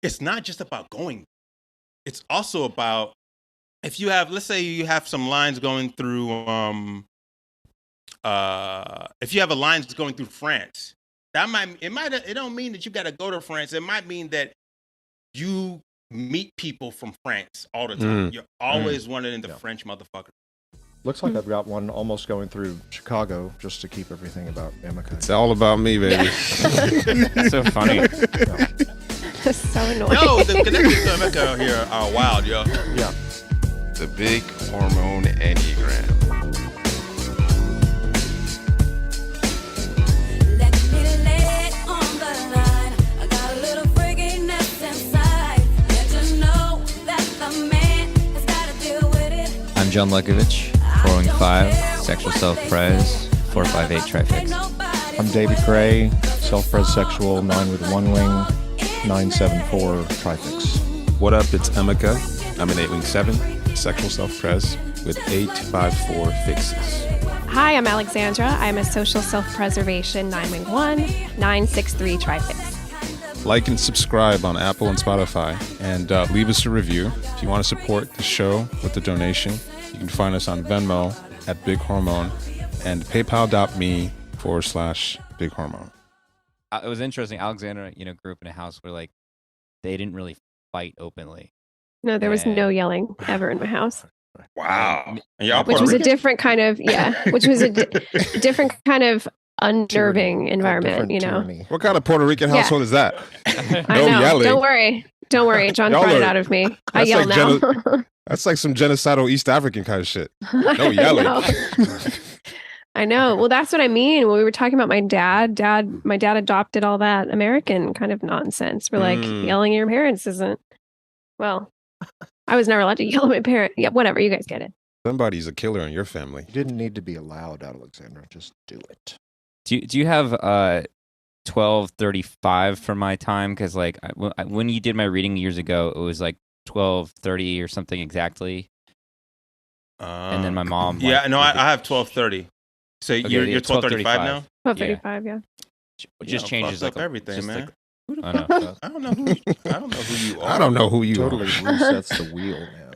it's not just about going. It's also about if you have, let's say you have some lines going through, if you have a line that's going through France, it don't mean that you got to go to France. It might mean that you meet people from France all the time. You're always running into French motherfuckers. Looks like I've got one almost going through Chicago just to keep everything about Emeka. It's all about me, baby. So funny. That's so annoying. Yo, the connections to Emeka here are wild, yo. Yeah. The big hormone enneagram. I'm John Lekovich, 415, sexual self-pres, 458 Trifix. I'm David Gray, self-pres sexual, 9 with 1 wing, 974 Trifix. What up? It's Emeka. I'm an 8-wing-7, sexual self-pres with 854 fixes. Hi, I'm Alexandra. I'm a social self-preservation 9-wing-1, 963 Trifix. Like and subscribe on Apple and Spotify, and leave us a review. If you want to support the show with a donation, you can find us on Venmo at Big Hormone and paypal.me/Big Hormone. It was interesting. Alexandra, grew up in a house where they didn't really fight openly. No, there was no yelling ever in my house. Wow. Which was a different kind of, which was a different kind of unnerving environment, Tyranny. What kind of Puerto Rican household is that? I know. Yelling. Don't worry. John Y'all brought it are- out of me. I that's yell like now. That's like some genocidal East African kind of shit. No yelling. I know. Well, that's what I mean. When we were talking about my dad adopted all that American kind of nonsense. We're like, yelling at your parents isn't, well, I was never allowed to yell at my parent. Yeah, whatever. You guys get it. Somebody's a killer in your family. You didn't need to be allowed, Alexandra. Just do it. Do you have 12:35 for my time? Because when you did my reading years ago, it was 12:30 or something exactly. And then my mom. I have 12:30. So you're 12:35 now. 12:35. Yeah. It just changes up everything, man. I don't know. I don't know who you are. I don't know who you Totally resets the wheel, man.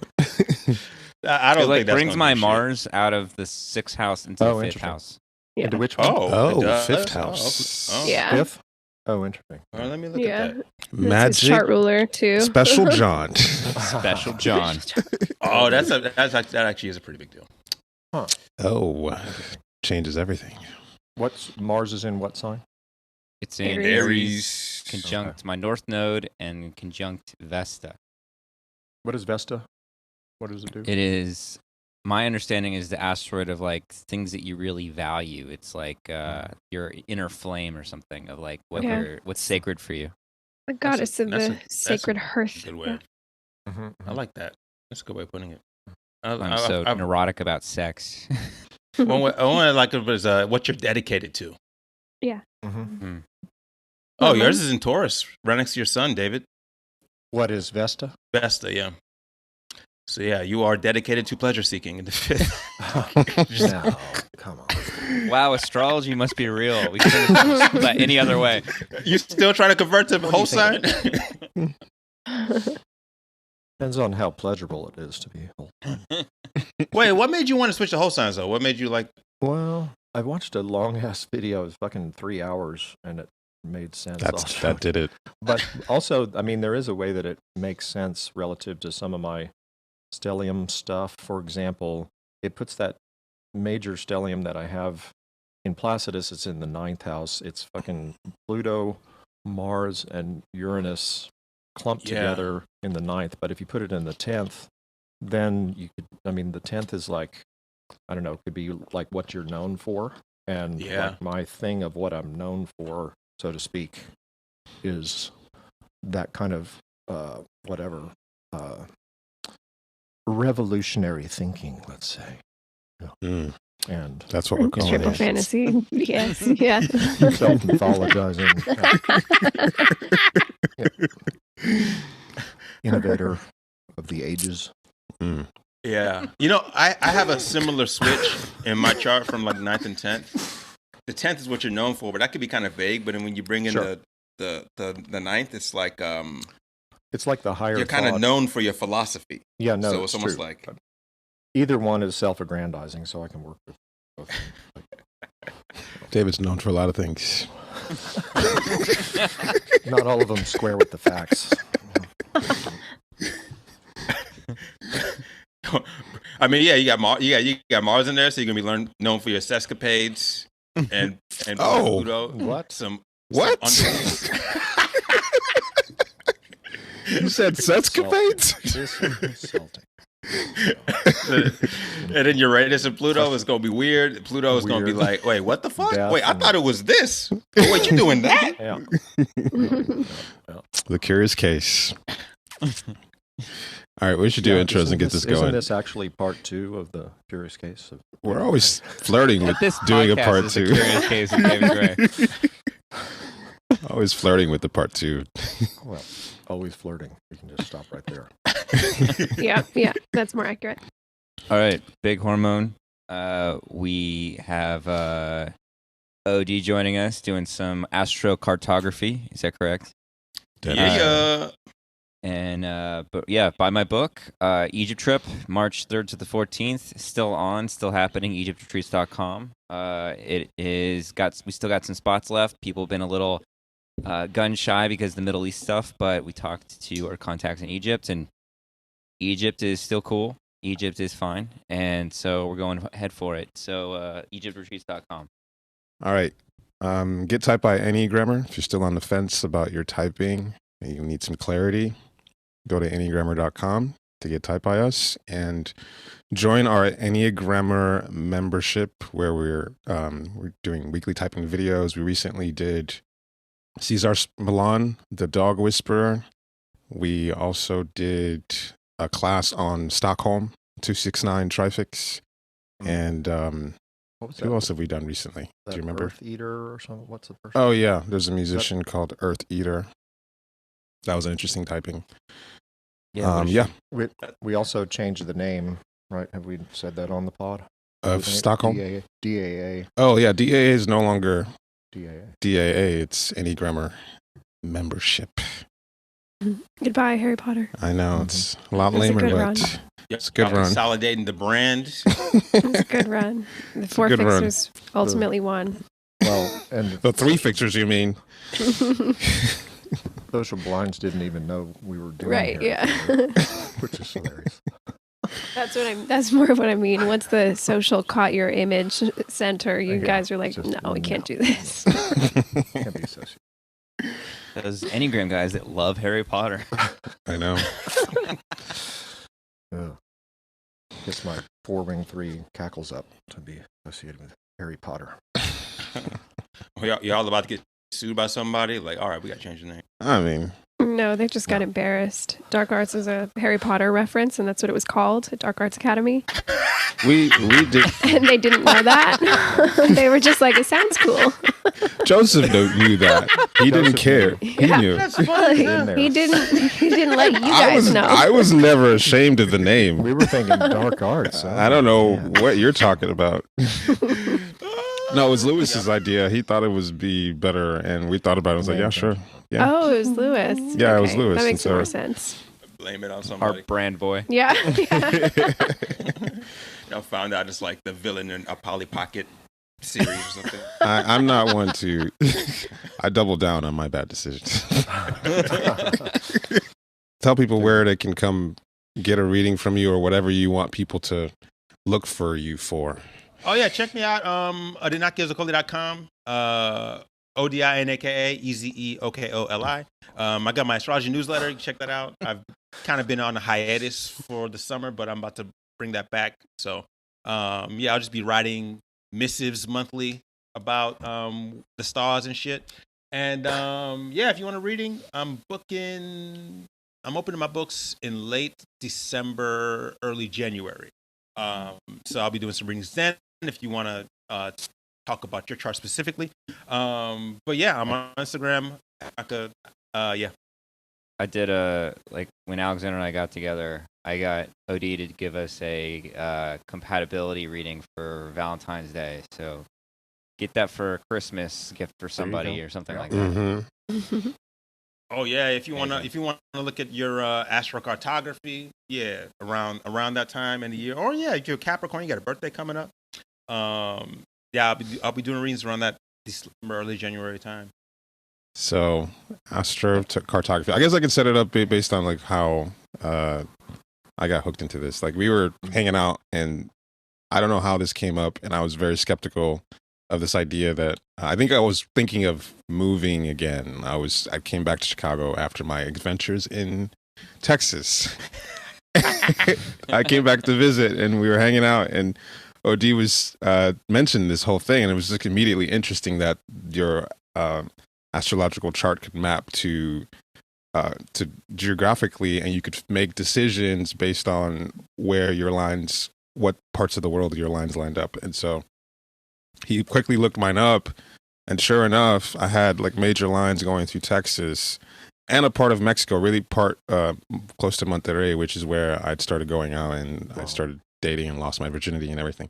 I don't think that brings my Mars out of the 6th house into the 5th house. Yeah. Into which one? Oh, it does. 5th house. Oh. Yeah. 5th? Oh, interesting. All right, let me look at that. That's Magic. his chart ruler too. Special John. Special John. Oh, that actually is a pretty big deal. Huh. Oh, changes everything. Mars is in what sign? It's in Aries. Conjunct my North Node and conjunct Vesta. What is Vesta? What does it do? It is, my understanding is the asteroid of things that you really value. It's your inner flame or something of what's sacred for you. The goddess of the sacred hearth. Good way. I like that. That's a good way of putting it. I'm so neurotic about sex. One way I like it was what you're dedicated to. Yeah. Oh, yours is in Taurus, right next to your sun, David. What is Vesta? Vesta, yeah. So yeah, you are dedicated to pleasure seeking in the 5th. No, come on. Wow, astrology must be real. We couldn't have that any other way. You still trying to convert to whole sign? Depends on how pleasurable it is to be whole. Wait, what made you want to switch to whole signs though? What made you like? Well, I watched a long ass video. It was fucking 3 hours, and it made sense. That did it. But also, there is a way that it makes sense relative to some of my stellium stuff. For example, it puts that major stellium that I have in Placidus. It's in the 9th house. It's fucking Pluto, Mars, and Uranus clumped together in the 9th. But if you put it in the 10th, then you could. The 10th is I don't know. It could be like what you're known for, and my thing of what I'm known for, so to speak, is that kind of revolutionary thinking, let's say. Yeah. And that's what we're calling triple it. fantasy. Yes. Yeah. Self-mythologizing. Innovator of the ages. Yeah. I have a similar switch in my chart from 9th and 10th. The 10th is what you're known for, but that could be kind of vague. But then when you bring in the 9th, it's It's like the higher You're kind of thought. known for your philosophy. Yeah, no, So it's almost true. like Either one is self-aggrandizing, so I can work with both. David's known for a lot of things. Not all of them square with the facts. I mean, yeah, you got Mars in there, so you're gonna be known for your sescapades and Oh. Pluto. What? What? Some You said sescapades? This is insulting. and then Uranus and Pluto is gonna be weird. Pluto is gonna be Weird. like, wait, what the fuck? Death Wait, I and- thought it was this. Oh, wait, you doing that? Yeah. The Curious Case. All right, we should do intros and get this Isn't going. this actually part 2 of the Curious Case? We're always flirting with This doing a podcast part is 2. The Curious Case of David Gray. Always flirting with the part 2. Well, always flirting. We can just stop right there. Yeah, that's more accurate. All right, Big Hormone. We have OD joining us doing some astrocartography. Is that correct? Yeah. And but yeah, buy my book, Egypt Trip, March 3rd to the 14th, still happening, egyptretreats.com. We still got some spots left. People have been a little gun shy because of the Middle East stuff, but we talked to our contacts in Egypt, and Egypt is still cool. Egypt is fine, and so we're going ahead for it. So egyptretreats.com. All right. Get typed by any grammar. If you're still on the fence about your typing and you need some clarity, go to anygrammar.com to get typed by us and join our Enneagrammer membership where we're doing weekly typing videos. We recently did Cesar Milan, the dog whisperer. We also did a class on Stockholm 269 Trifix. And What was who else have we done recently? Do That you remember? Earth Eater or something? What's the first? Oh yeah, there's a musician called Earth Eater. That was an interesting typing. Yeah, We also changed the name, right? Have we said that on the pod? of Stockholm. DAA. Oh yeah, DAA is no longer DAA. DAA. It's Enneagrammer membership. Goodbye, Harry Potter. I know it's a lot That's a lamer, good but run. it's a good run. Consolidating the brand. It was a good run. The 4 good run. fixers ultimately won. Well, and The 3 fixtures, you mean? Social Blinds didn't even know we were doing Right, here, yeah. which is hilarious. That's more of what I mean. Once the social caught your image center, you Yeah, guys are like, just no, we can't no. do this. Can't be associated. Those Enneagram guys that love Harry Potter. I know. Gets my 4-ring 3 cackles up to be associated with Harry Potter. Y'all about to get sued by somebody? Like, all right, we got to change the name. I mean, No, they just got embarrassed. Dark Arts is a Harry Potter reference, and that's what it was called at Dark Arts Academy. we did. And they didn't know that. They were just like, it sounds cool. Joseph knew that. He didn't care. He Yeah. knew. In there. He didn't let you guys know. I was never ashamed of the name. We were thinking Dark Arts. I don't know Yeah. what you're talking about. No, it was Lewis's idea. He thought it would be better, and we thought about it. I was like, yeah, sure. Yeah. Oh, it was Lewis. Yeah, it was Okay, Lewis, That makes and more so- sense. Blame it on Our somebody. brand boy. Yeah. Y'all found out it's like the villain in a Polly Pocket series or something. I'm not one to. I double down on my bad decisions. Tell people where they can come get a reading from you or whatever you want people to look for you for. Oh yeah, check me out. Odinaka.com. Odinaka Ezeokoli. I got my astrology newsletter. You can check that out. I've kind of been on a hiatus for the summer, but I'm about to bring that back. So yeah, I'll just be writing missives monthly about the stars and shit. And yeah, if you want a reading, I'm opening my books in late December, early January. So I'll be doing some readings then if you want to talk about your chart specifically. But yeah, I'm on Instagram. Yeah. I did like when Alexandra and I got together, I got OD to give us a compatibility reading for Valentine's Day. So get that for a Christmas gift for somebody go. or something Yeah. like that. Mm-hmm. Oh yeah, if you wanna look at your astrocartography, yeah, around that time in the year, or yeah, if you're a Capricorn, you got a birthday coming up. Yeah, I'll be doing readings around that December, early January time. So, astrocartography. I guess I could set it up based on like how I got hooked into this. Like we were hanging out, and I don't know how this came up, and I was very skeptical of this idea that I think I was thinking of moving again. I came back to Chicago after my adventures in Texas. I came back to visit, and we were hanging out, and OD was mentioned this whole thing, and it was just immediately interesting that your astrological chart could map to geographically, and you could make decisions based on where your lines, what parts of the world your lines lined up. And so he quickly looked mine up, and sure enough, I had like major lines going through Texas and a part of Mexico, really close to Monterrey, which is where I'd started going out, and I started dating and lost my virginity and everything.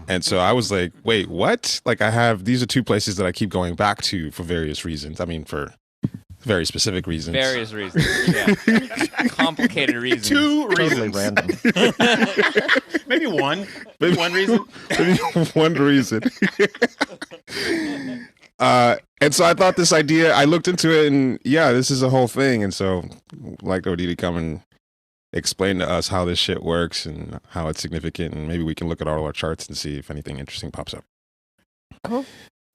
And so I was like, wait, what? Like these are two places that I keep going back to for various reasons. I mean, for very specific reasons. Various reasons. Yeah. Complicated reasons. Two Totally reasons. random. Maybe one. Maybe one reason. Maybe one reason. And so I thought this idea, I looked into it, and yeah, this is a whole thing. And so like OD to come and explain to us how this shit works and how it's significant, and maybe we can look at all our charts and see if anything interesting pops up. Oh,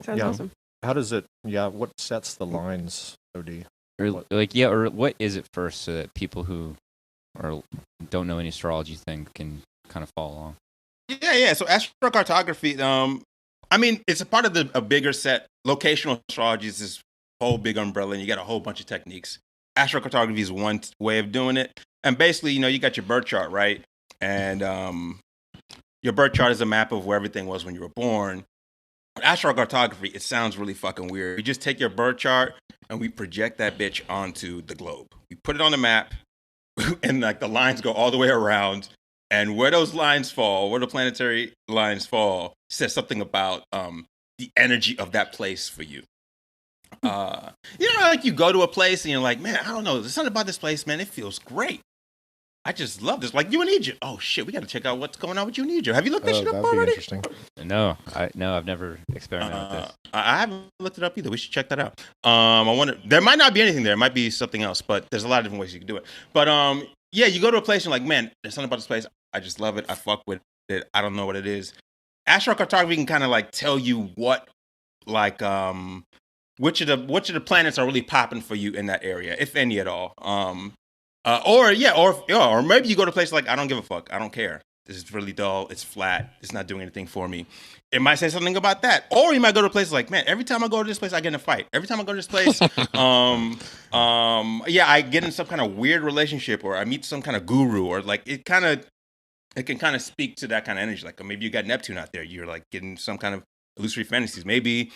sounds Yeah. awesome. How does it? Yeah, what sets the lines, OD? Or or what is it first, so that people who don't know any astrology thing can kind of follow along? Yeah. So astrocartography, I mean, it's a part of a bigger set. Locational astrology is this whole big umbrella, and you got a whole bunch of techniques. Astrocartography is one way of doing it. And basically, you got your birth chart, right? And your birth chart is a map of where everything was when you were born. But astrocartography, it sounds really fucking weird. We just take your birth chart and we project that bitch onto the globe. We put it on the map, and like the lines go all the way around. And where those lines fall, where the planetary lines fall, says something about the energy of that place for you. Like you go to a place and you're like, man, I don't know, there's something about this place, man. It feels great. I just love this. Like you in Egypt. Oh shit, we got to check out what's going on with you in Egypt. Have you looked this shit up That'd be already? interesting. No, I've never experimented with this. I haven't looked it up either. We should check that out. I wonder. There might not be anything there. It might be something else. But there's a lot of different ways you can do it. But yeah, you go to a place and you're like, man, there's something about this place. I just love it. I fuck with it. I don't know what it is. Astrocartography can kind of like tell you what, like, which of the planets are really popping for you in that area, if any at all. Or maybe you go to a place like, I don't give a fuck. I don't care. This is really dull. It's flat. It's not doing anything for me. It might say something about that. Or you might go to a place like, man, every time I go to this place, I get in a fight. Every time I go to this place, I get in some kind of weird relationship, or I meet some kind of guru, or like it can kind of speak to that kind of energy. Like maybe you got Neptune out there. You're like getting some kind of illusory fantasies. Maybe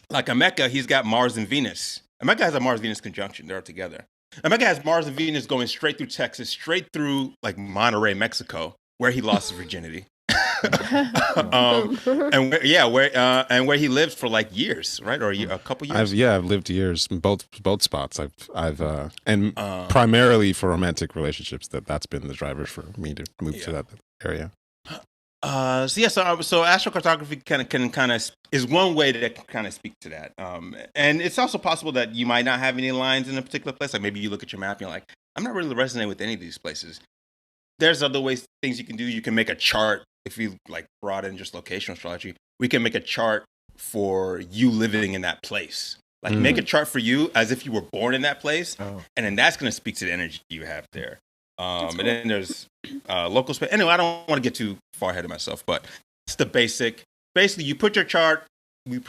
like Emeka, he's got Mars and Venus. Emeka has a Mars-Venus conjunction. They're together. Emeka has Mars and Venus going straight through Texas, straight through like Monterrey, Mexico, where he lost his virginity. And where he lived for like years, right? Or a couple years. I've lived years in both spots. I've primarily for romantic relationships. That's been the driver for me to move to that area. So astrocartography can is one way that can kind of speak to that. And it's also possible that you might not have any lines in a particular place. Like maybe you look at your map and you're like, I'm not really resonating with any of these places. There's other things you can do. You can make a chart. If you like brought in just locational astrology, we can make a chart for you living in that place. Like make a chart for you as if you were born in that place. Oh. And then that's going to speak to the energy you have there. Cool. And then there's LocalSpace. Anyway, I don't want to get too far ahead of myself, but it's the basic. Basically, you put your chart, we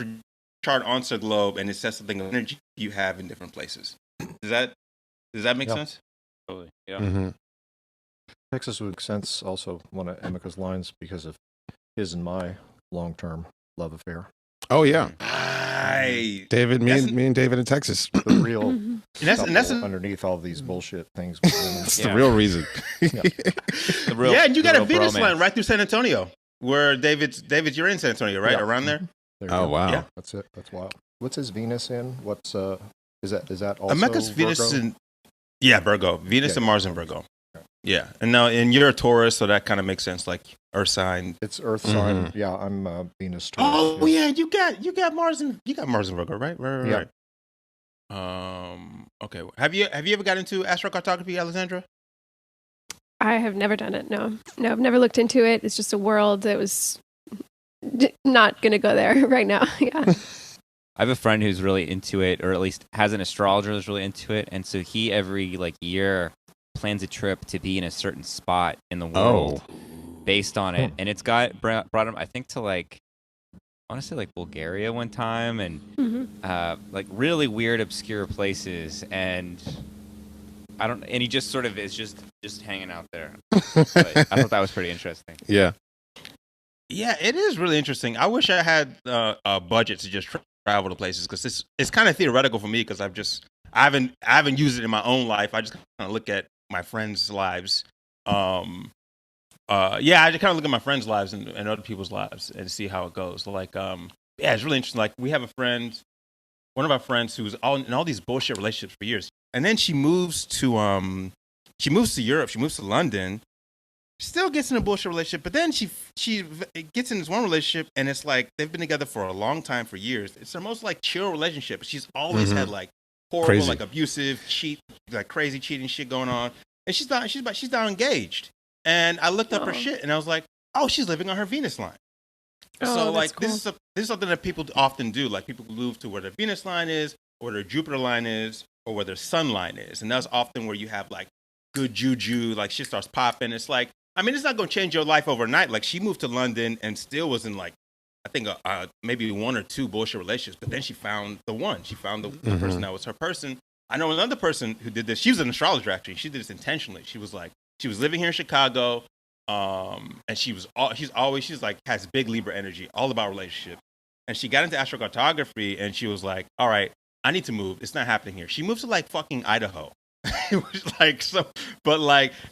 chart onto the globe, and it says something of energy you have in different places. Does that make sense? Totally. Yeah. Mm-hmm. Texas would make sense. Also, one of Emeka's lines because of his and my long-term love affair. Oh yeah, David, me and David in Texas. The real Mhm. And that's underneath all these bullshit things. That's the real reason. The real, and you got a real Venus bromance. line right through San Antonio, where David's you're in San Antonio, right? Yeah. Around there. There you Oh go. wow. Yeah. That's it. That's wild. What's his Venus in? What's Is that also America's Venus Virgo? and Virgo, Venus and Mars and Virgo. Okay. Yeah, and you're a Taurus, so that kind of makes sense. Like Earth sign. It's Earth sign. Yeah, I'm Venus Taurus. Oh yeah, you got Mars and Virgo, right? Right. Okay. Have you ever got into astrocartography, Alexandra? I have never done it. No, I've never looked into it. It's just a world that was not going to go there right now. Yeah. I have a friend who's really into it, or at least has an astrologer who's really into it, and so he every year plans a trip to be in a certain spot in the world based on it, and it's brought him, I think, to I want to say Bulgaria one time, and really weird, obscure places, and and he just sort of is just hanging out there. But I thought that was pretty interesting. Yeah. Yeah, it is really interesting. I wish I had a budget to just travel to places, because it's kind of theoretical for me, because I haven't used it in my own life. I just kind of look at my friends' lives. I just kind of look at my friends' lives and other people's lives and see how it goes. It's really interesting. Like, we have a friend, one of our friends, who's in all these bullshit relationships for years, and then she moves to Europe. She moves to London. Still gets in a bullshit relationship, but then she gets in this one relationship, and it's like they've been together for a long time, for years. It's their most chill relationship. She's always had horrible, Crazy. Abusive, crazy cheating shit going on, and she's now engaged. And I looked up her shit, and I was like, oh, she's living on her Venus line. So cool. this is something that people often do. Like, people move to where their Venus line is, or their Jupiter line is, or where their Sun line is, and that's often where you have good juju. Shit starts popping. It's it's not going to change your life overnight. She moved to London and still was in I think maybe one or two bullshit relationships, but then she found the one. She found the person that was her person. I know another person who did this. She was an astrologer, actually. She did this intentionally. She was living here in Chicago, and she's has big Libra energy, all about relationship. And she got into astrocartography, and she was like, all right, I need to move. It's not happening here. She moved to fucking Idaho. It was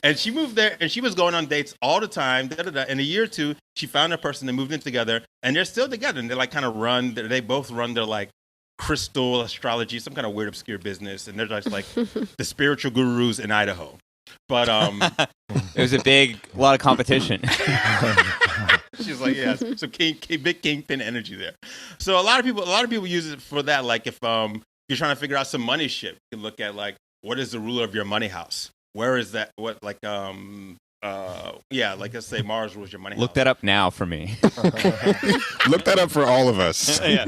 and she moved there, and she was going on dates all the time. In a year or two, she found a person, they moved in together, and they're still together. And they they both run their crystal astrology, some kind of weird obscure business, and they're just the spiritual gurus in Idaho. But There's a lot of competition. She's some big kingpin energy there. So a lot of people use it for that. If you're trying to figure out some money shit, you can look at what is the ruler of your money house? Where is that? What let's say Mars rules your money house. Look that up now for me. Look that up for all of us. Yeah.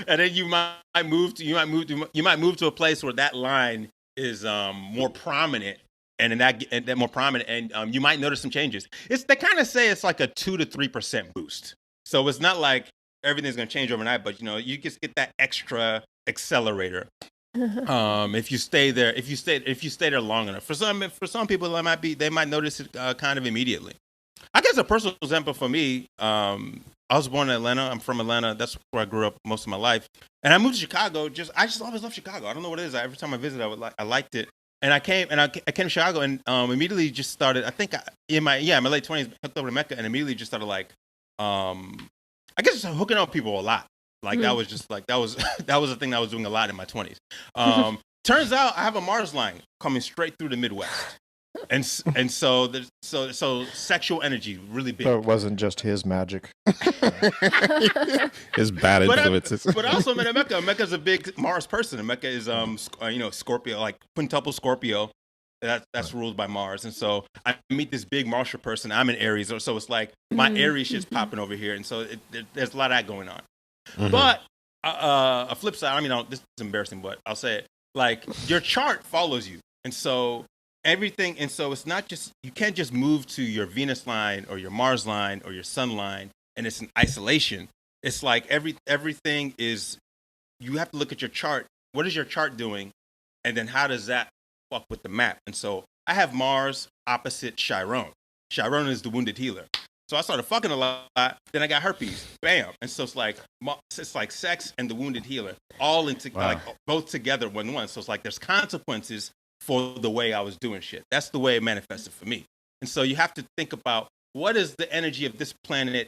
And then you might move to a place where that line is more prominent, and that more prominent, and you might notice some changes. They kind of say it's a 2 to 3% boost. So it's not everything's going to change overnight, but you just get that extra accelerator. If you stay there long enough. For some people, they might notice it kind of immediately. I guess a personal example for me, I was born in Atlanta. I'm from Atlanta. That's where I grew up most of my life. And I moved to Chicago. I just always loved Chicago. I don't know what it is. Every time I visit, I liked it. And I came to Chicago, and immediately just started. I think in my late 20s, hooked over to Mecca, and immediately just started I guess just hooking up people a lot. That was just that was the thing that I was doing a lot in my 20s. Turns out I have a Mars line coming straight through the Midwest, and so sexual energy really big. So it wasn't just his magic. His bad influences. But also, Mecca. Mecca's a big Mars person, and Mecca is Scorpio, quintuple Scorpio. That's ruled by Mars, and so I meet this big Martial person. I'm in Aries, so it's my Aries shit's popping over here, and so there's a lot of that going on. But a flip side, this is embarrassing, but I'll say it. Your chart follows you, and so everything, and so it's not just, you can't just move to your Venus line or your Mars line or your Sun line, and it's in isolation. It's everything is, you have to look at your chart. What is your chart doing, and then how does that fuck with the map? And so I have Mars opposite Chiron. Chiron is the wounded healer. So I started fucking a lot. Then I got herpes. Bam. And so it's like sex and the wounded healer all into both together one. So it's there's consequences for the way I was doing shit. That's the way it manifested for me. And so you have to think about, what is the energy of this planet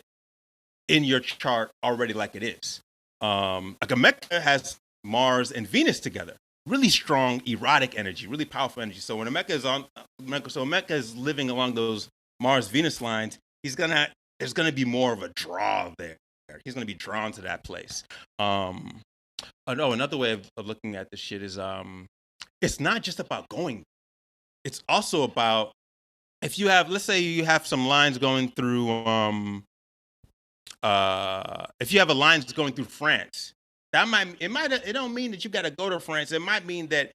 in your chart already it is? A Mecca has Mars and Venus together. Really strong erotic energy, really powerful energy. So when Emeka is living along those Mars Venus lines, there's gonna be more of a draw there. He's gonna be drawn to that place. Another way of looking at this shit is it's not just about going. It's also about if you have, let's say you have some lines going through if you have a line that's going through France, it don't mean that you got to go to France. It might mean that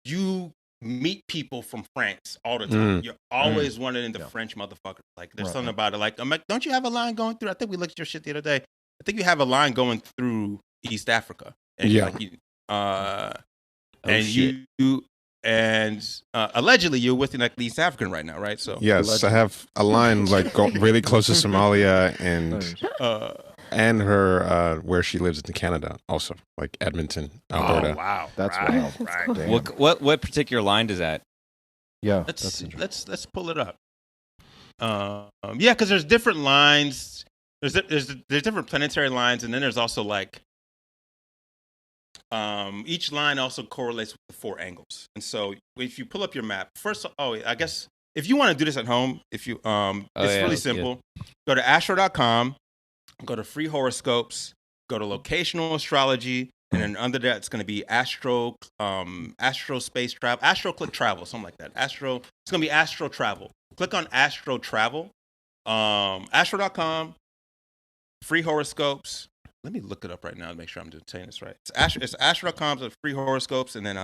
you meet people from France all the time. You're always running into French motherfuckers. Like there's something about it. Like don't you have a line going through? I think we looked at your shit the other day. I think you have a line going through East Africa. And allegedly you're with like the East African right now, right? So yes, allegedly. I have a line like really close to Somalia and her where she lives in Canada, also like Edmonton, Alberta. Oh wow, that's wild. Right. Cool. What particular line is that? Yeah, let's pull it up. Because there's different lines. There's different planetary lines, and then there's also like each line also correlates with the 4 angles. And so if you pull up your map, first, I guess if you want to do this at home, if you it's really simple. Go to astro.com, go to free horoscopes, go to locational astrology, and then under that it's going to be astro space travel, astro click travel, something like that. It's going to be astro travel. Click on astro travel. Astro.com, free horoscopes. Let me look it up right now to make sure I'm saying this right. It's astro.com, so free horoscopes, and then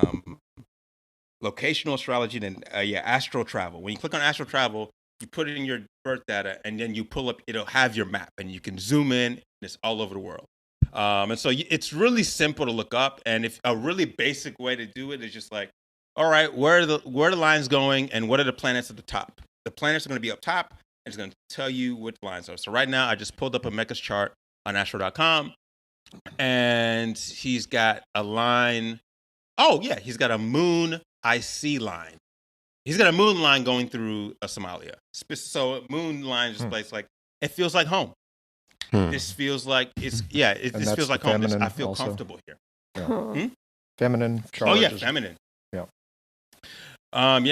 locational astrology, and then astro travel. When you click on astro travel, you put it in your birth data, and then you pull up, it'll have your map, and you can zoom in, and it's all over the world. And so it's really simple to look up, and if a really basic way to do it is just like, all right, where are the lines going, and what are the planets at the top? The planets are going to be up top, and it's going to tell you which lines are. So right now, I just pulled up Emeka's chart on astro.com, and he's got a line. Oh yeah, he's got a moon IC line. He's got a moon line going through Somalia. So moon line is place like it feels like home. This feels like this feels like home. I feel also comfortable here. Yeah. Feminine. Feminine. Yeah.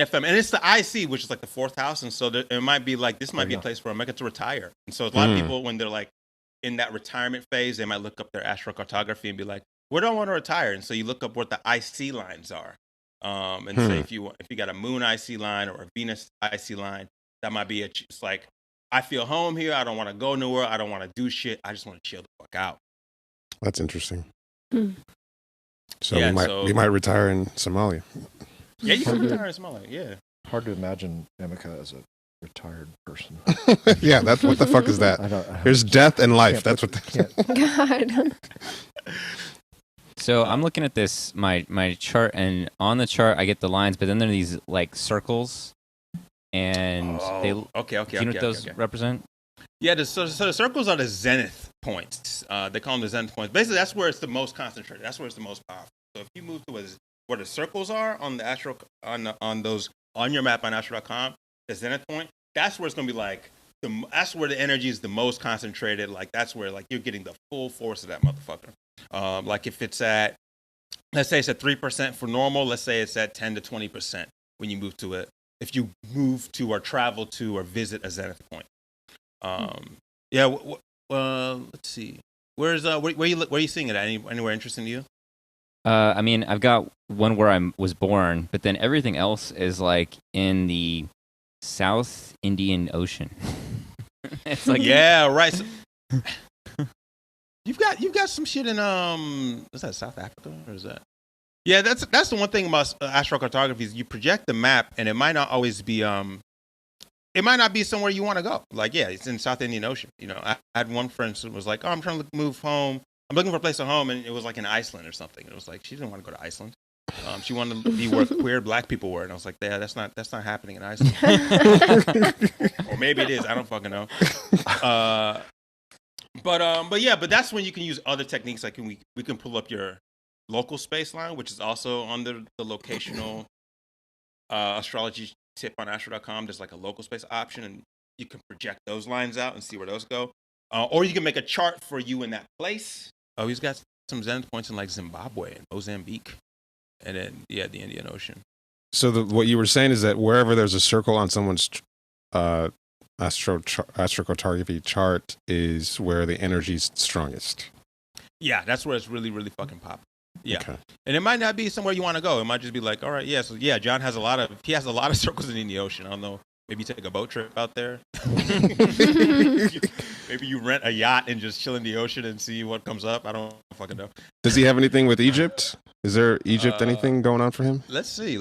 Feminine. And it's the IC, which is like the 4th house, and so it might be like this might be a place for Emeka to retire. And so a lot of people, when they're like in that retirement phase, they might look up their astrocartography and be like, where do I want to retire? And so you look up what the IC lines are. And say if you got a moon IC line or a Venus IC line, that might be it's like, I feel home here. I don't want to go nowhere. I don't want to do shit. I just want to chill the fuck out. That's interesting. So we might retire in Somalia. Yeah, you can retire in Somalia. Yeah. Hard to imagine Emeka as a retired person. Yeah, that's what the fuck is that? There's death and life. That's what. God. So I'm looking at this my chart, and on the chart I get the lines, but then there are these like circles, and they do you know what those represent? Yeah, so the circles are the zenith points. They call them the zenith points. Basically, that's where it's the most concentrated. That's where it's the most powerful. So if you move to where the circles are on the astro on your map on astro.com, the zenith point, that's where it's gonna be like that's where the energy is the most concentrated. Like that's where like you're getting the full force of that motherfucker. Like if it's at, let's say it's at 3% for normal, let's say it's at 10 to 20% when you move to it. If you move to or travel to or visit a zenith point. Let's see. Where are you seeing it at? Anywhere interesting to you? I mean, I've got one where I was born, but then everything else is like in the South Indian Ocean. It's like right. So, you've got some shit in is that South Africa or is that? Yeah, that's the one thing about astrocartography is you project the map and it might not always be it might not be somewhere you want to go. Like it's in South Indian Ocean. You know, I had one friend who was like, I'm trying to move home. I'm looking for a place at home, and it was like in Iceland or something. It was like she didn't want to go to Iceland. She wanted to be where queer black people were, and I was like, yeah, that's not happening in Iceland. Or maybe it is. I don't fucking know. But that's when you can use other techniques. Like we can pull up your LocalSpace line, which is also under the locational astrology tip on astro.com. There's like a LocalSpace option, and you can project those lines out and see where those go. Or you can make a chart for you in that place. Oh, he's got some zenith points in like Zimbabwe and Mozambique, and then the Indian Ocean. So what you were saying is that wherever there's a circle on someone's astrocartography chart is where the energy's strongest. Yeah, that's where it's really, really fucking popping. Yeah, Okay. and it might not be somewhere you want to go. It might just be like, all right, so John has a lot of circles in the ocean. I don't know. Maybe take a boat trip out there. Maybe you rent a yacht and just chill in the ocean and see what comes up. I don't fucking know. Does he have anything with Egypt? Is there anything going on for him? Let's see.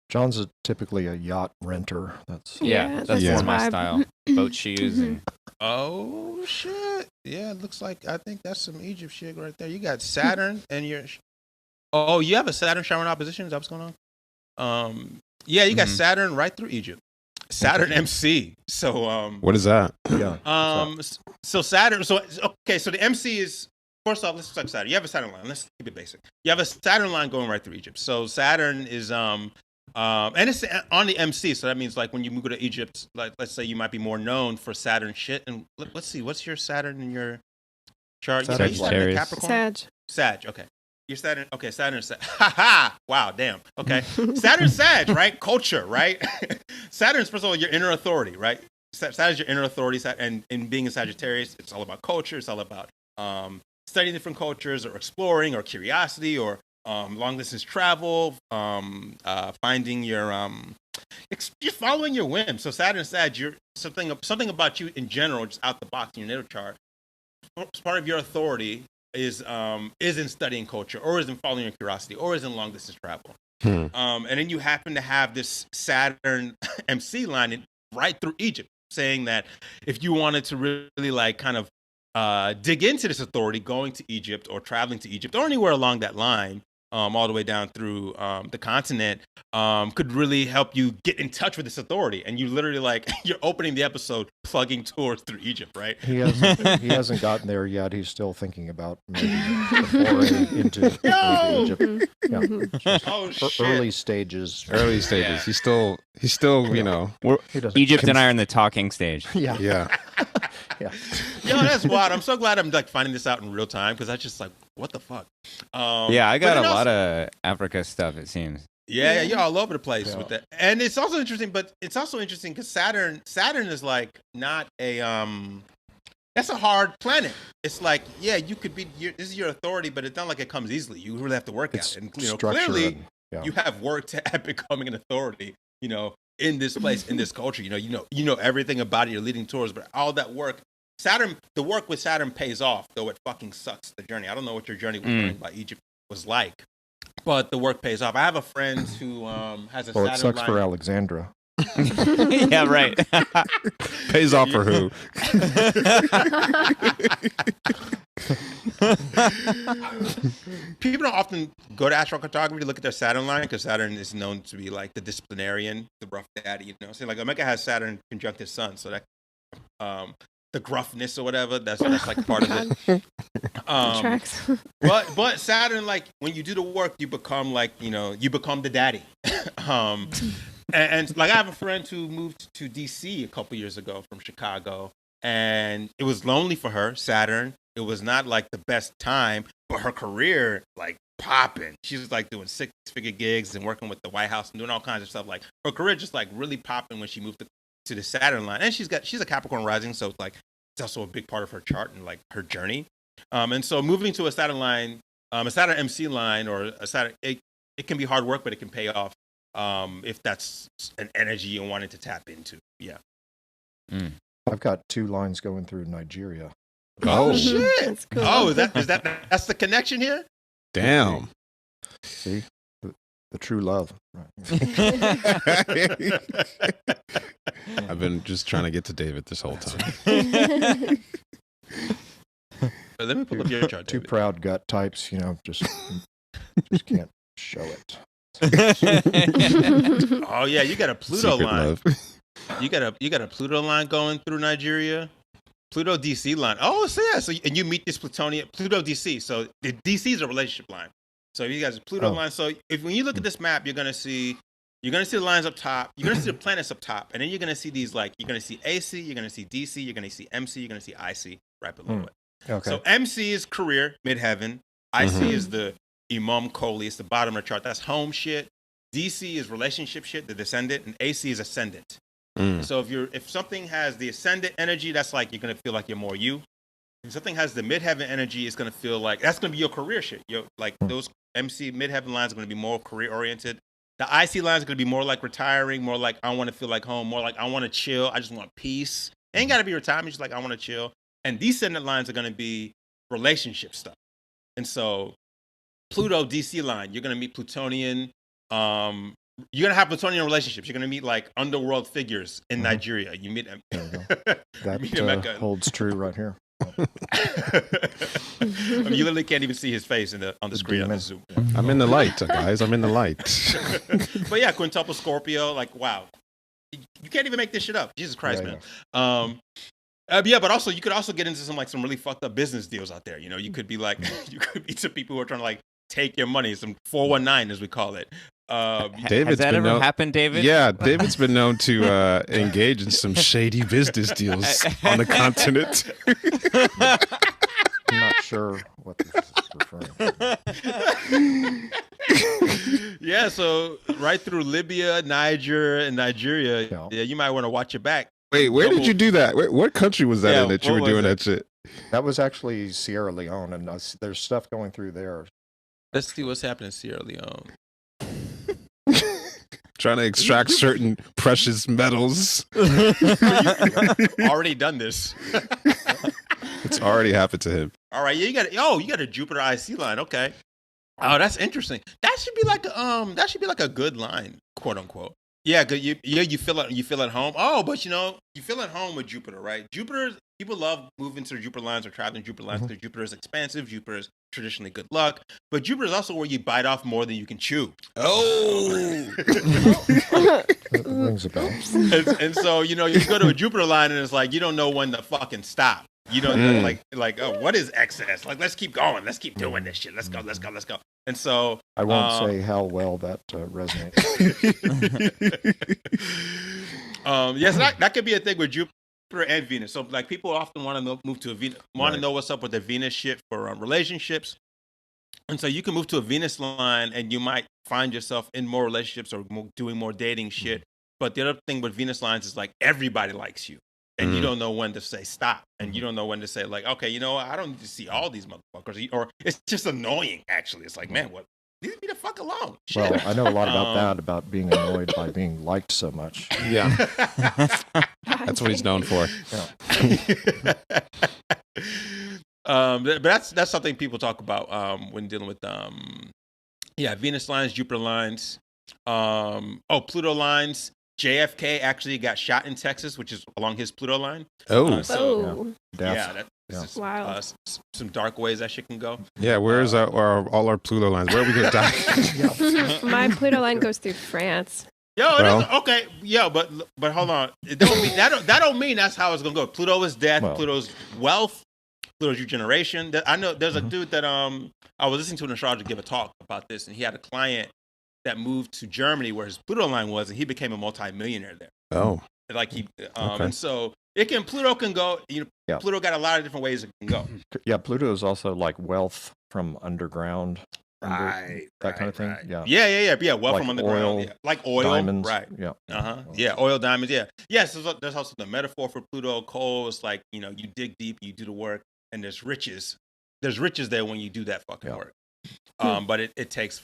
John's typically a yacht renter. That's That's his more my vibe. style. Boat shoes and Oh shit! Yeah, it looks like I think that's some Egypt shit right there. You got Saturn and your. Oh, you have a Saturn Chiron opposition. Is that what's going on? Yeah, you got Saturn right through Egypt. Saturn MC. So What is that? yeah. So Saturn. So okay. So the MC is first off. Let's talk Saturn. You have a Saturn line. Let's keep it basic. You have a Saturn line going right through Egypt. So Saturn is and it's on the MC. So that means like when you move to Egypt, like let's say you might be more known for Saturn shit. And let's see, what's your Saturn in your chart? You Saturn in Sagittarius. Capricorn? Sag. Sag. Okay. Your Saturn. Okay, Saturn. Ha ha. Wow. Damn. Okay. Saturn. Sag. Right. Culture. Right. Saturn's first of all your inner authority. Right. Saturn's your inner authority. And in being a Sagittarius, it's all about culture. It's all about studying different cultures or exploring or curiosity or long distance travel, finding your just following your whims. So Saturn, Sag, you're something about you in general, just out the box in your natal chart. Part of your authority is in studying culture, or is in following your curiosity, or is in long distance travel. And then you happen to have this Saturn MC line right through Egypt, saying that if you wanted to really like kind of dig into this authority, going to Egypt or traveling to Egypt or anywhere along that line, all the way down through the continent, could really help you get in touch with this authority. And you literally like you're opening the episode plugging tours through Egypt, right? He hasn't gotten there yet. He's still thinking about maybe a foray into Egypt. Yeah. Oh shit! Early stages. Yeah. He's still you know. He doesn't Egypt and I are in the talking stage. Yeah. Yeah. Yeah. Yo, that's wild. I'm so glad I'm like finding this out in real time because I just like what the fuck. Yeah, I got a lot of Africa stuff. It seems. Yeah, you're all over the place Yeah. with that. And it's also interesting, because Saturn is like not a that's a hard planet. It's like, yeah, you could be this is your authority, but it's not like it comes easily. You really have to work It's at it. And structure clearly and- yeah. you have worked at becoming an authority, in this place, in this culture. You know everything about it, you're leading tours, but all that work, the work with Saturn pays off, though it fucking sucks the journey. I don't know what your journey with learning about Egypt was like, but the work pays off. I have a friend who has a Well, Saturn it sucks line. for Alexandra. Yeah, right. Pays off for who? People don't often go to astrocartography to look at their Saturn line because Saturn is known to be like the disciplinarian, the rough daddy. So like Omega has Saturn conjunct his sun, so that the gruffness or whatever, that's like part of it. Tracks. But Saturn, like when you do the work, you become like you become the daddy. And like I have a friend who moved to DC a couple years ago from Chicago, and it was lonely for her. Saturn. It was not like the best time, but her career like popping. She was like doing 6-figure gigs and working with the White House and doing all kinds of stuff. Like her career just like really popping when she moved to the Saturn line. And she's a Capricorn rising, so it's like it's also a big part of her chart and like her journey. And so moving to a Saturn line, a Saturn MC line, or a Saturn, it can be hard work, but it can pay off if that's an energy you wanted to tap into. Yeah. I've got 2 lines going through Nigeria. Oh shit! That's cool. Oh, that's the connection here? Damn. See? The true love. I've been just trying to get to David this whole time. Let me pull up your chart. 2 David. proud gut types, just can't show it. Oh yeah, you got a Pluto Secret line. love. You got a Pluto line going through Nigeria. Pluto DC line. Oh, so yeah. So and you meet this Pluto DC. So the DC is a relationship line. So you guys Pluto line. So when you look at this map, you're gonna see the lines up top. You're gonna see the planets up top, and then you're gonna see these you're gonna see AC, you're gonna see DC, you're gonna see MC, you're gonna see IC right below it. Okay. So MC is career, midheaven. IC is the Imam Kohli. It's the bottom of the chart. That's home shit. DC is relationship shit, the descendant, and AC is ascendant. So if something has the ascendant energy, that's like you're gonna feel like you're more you. If something has the midheaven energy, it's gonna feel like that's gonna be your career shit. Those MC midheaven lines are gonna be more career oriented. The IC lines are gonna be more like retiring, more like I want to feel like home, more like I want to chill. I just want peace. It ain't gotta be retirement. Just like I want to chill. And descendant lines are gonna be relationship stuff. And so Pluto DC line, you're gonna meet Plutonian. You're gonna have Plutonian relationships. You're gonna meet like underworld figures in Nigeria. You meet them. That holds true right here. You literally can't even see his face on the screen on the Zoom. I'm in the light, guys. I'm in the light. But yeah, quintuple Scorpio. Like, wow, you can't even make this shit up. Jesus Christ, man. Yeah, but also you could also get into some really fucked up business deals out there. You could be like, you could be some people who are trying to like take your money, some 419 as we call it. Has that ever happened, David? Yeah, David's been known to engage in some shady business deals on the continent. I'm not sure what this is referring to. Yeah, so right through Libya, Niger, and Nigeria, yeah, you might want to watch your back. Wait, where did you do that? What country was that in that you were doing that shit? That was actually Sierra Leone, and there's stuff going through there. Let's see what's happening in Sierra Leone. Trying to extract certain precious metals. Already done this. It's already happened to him. All right, you got a Jupiter IC line. Okay. Oh, that's interesting. That should be like a good line, quote unquote. Yeah, good. You feel at home. Oh, but you feel at home with Jupiter, right? People love moving to the Jupiter lines or traveling Jupiter lines because Jupiter is expansive. Jupiter is traditionally good luck, but Jupiter is also where you bite off more than you can chew. Oh, that rings a bell. And so you go to a Jupiter line and it's like you don't know when to fucking stop. You don't know, like oh, what is excess? Like let's keep going. Let's keep doing this shit. Let's go. And so I won't say how well that resonates. Yes, that could be a thing with Jupiter and Venus. So like people often want to move to a Venus, want to know what's up with the Venus shit for relationships. And so you can move to a Venus line and you might find yourself in more relationships or doing more dating shit. But the other thing with Venus lines is like everybody likes you. And you don't know when to say stop. And you don't know when to say like, okay, I don't need to see all these motherfuckers. Or it's just annoying, actually. It's like, man, what? Leave me the fuck alone. Shit. Well, I know a lot about that, about being annoyed by being liked so much. Yeah. That's what he's known for. But that's something people talk about when dealing with Venus lines, Jupiter lines, Pluto lines. JFK actually got shot in Texas, which is along his Pluto line. That's wow. Some dark ways that shit can go. Yeah, where's all our Pluto lines? Where are we gonna die? My Pluto line goes through France. Okay. Yeah, but hold on. It don't mean that don't mean that's how it's gonna go. Pluto is death. Pluto's wealth. Pluto's regeneration. I know there's a dude that I was listening to an astrologer give a talk about this, and he had a client that moved to Germany where his Pluto line was, and he became a multi-millionaire there. Oh, like and so Pluto can go. Pluto got a lot of different ways it can go. Yeah, Pluto is also like wealth from underground, that kind of thing. Right. Yeah. Wealth like from underground, oil, like oil, diamonds, right? Yeah, yeah, oil, diamonds. Yeah. So there's also the metaphor for Pluto. Coal is like you dig deep, you do the work, and there's riches. There's riches there when you do that fucking work. But it takes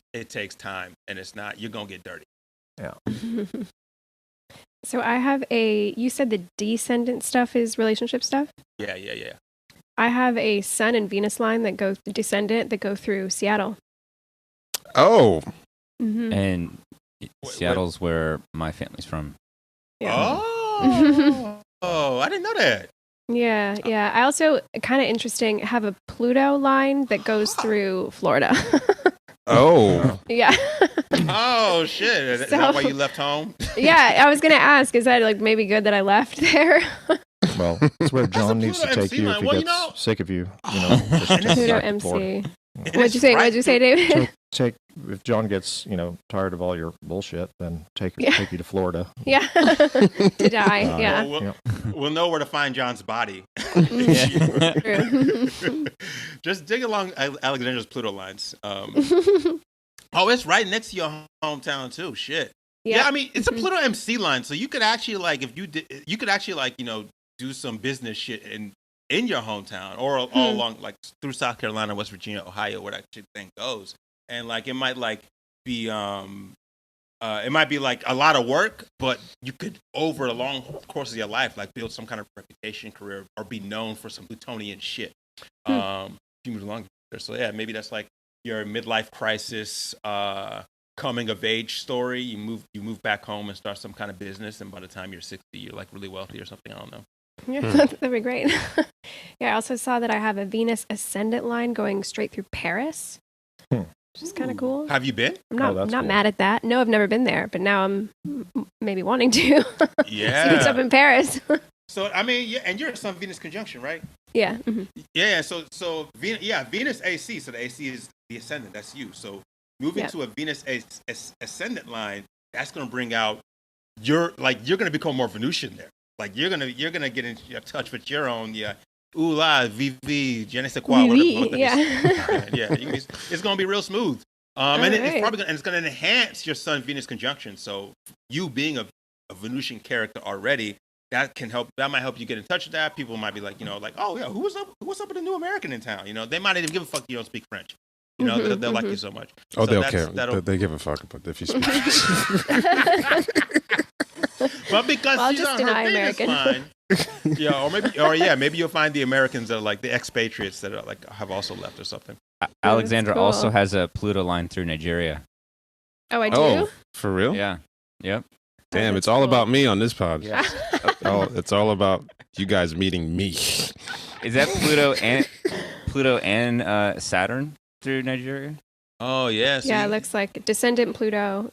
time, and it's not. You're gonna get dirty. Yeah. So I have you said the descendant stuff is relationship stuff? Yeah. I have a Sun and Venus line that go descendant that go through Seattle. Oh. Mm-hmm. And Seattle's where my family's from. Yeah. Oh, I didn't know that. Yeah. I also, kind of interesting, have a Pluto line that goes through Florida. Oh. Yeah. Oh, shit. Is that why you left home? Yeah, I was going to ask, is that like maybe good that I left there? Well, that's where John needs to take you if he gets sick of you. Pluto MC. What'd you say? What'd you say, David? if John gets tired of all your bullshit, then take you to Florida. Yeah, to die. Yeah. We'll know where to find John's body. True. Just dig along Alexandra's Pluto lines. Oh, it's right next to your hometown too. Shit. Yeah, I mean it's a Pluto MC line, so you could actually do some business shit in your hometown or all along like through South Carolina, West Virginia, Ohio, where that shit thing goes. And like it might be like a lot of work, but you could over a long course of your life like build some kind of reputation, career, or be known for some Plutonian shit. You move along there. So yeah, maybe that's like your midlife crisis, coming of age story. You move back home and start some kind of business, and by the time you're 60, you're like really wealthy or something. I don't know. Yeah, that'd be great. Yeah, I also saw that I have a Venus ascendant line going straight through Paris, which is kind of cool. Have you been? I'm not cool. mad at that. No, I've never been there, but now I'm maybe wanting to. Yeah. See what's up in Paris. So I mean, yeah, and you're a Sun Venus conjunction, right? Yeah. Mm-hmm. Yeah. So Venus AC. So the AC is the ascendant. That's you. So moving to a Venus ascendant line, that's going to bring out you're going to become more Venusian there. Like you're gonna get in touch with your own ooh la vivi je ne sais quoi. It's gonna be real smooth. It's gonna enhance your Sun Venus conjunction. So you being a Venusian character already, that might help you get in touch with that. People might be like oh yeah, what's up with the new American in town? They might not even give a fuck you don't speak French. They'll like you so much. Oh, they'll care. They give a fuck about if you speak. But because she's on her Venus line, maybe you'll find the Americans that are like the expatriates that are like have also left or something. Alexandra also has a Pluto line through Nigeria. Oh, I do? Oh, for real? Yeah. Yep. Damn, it's all about me on this pod. Yeah. It's all about you guys meeting me. Is that Pluto and Saturn through Nigeria? Oh yeah. So it looks like descendant Pluto,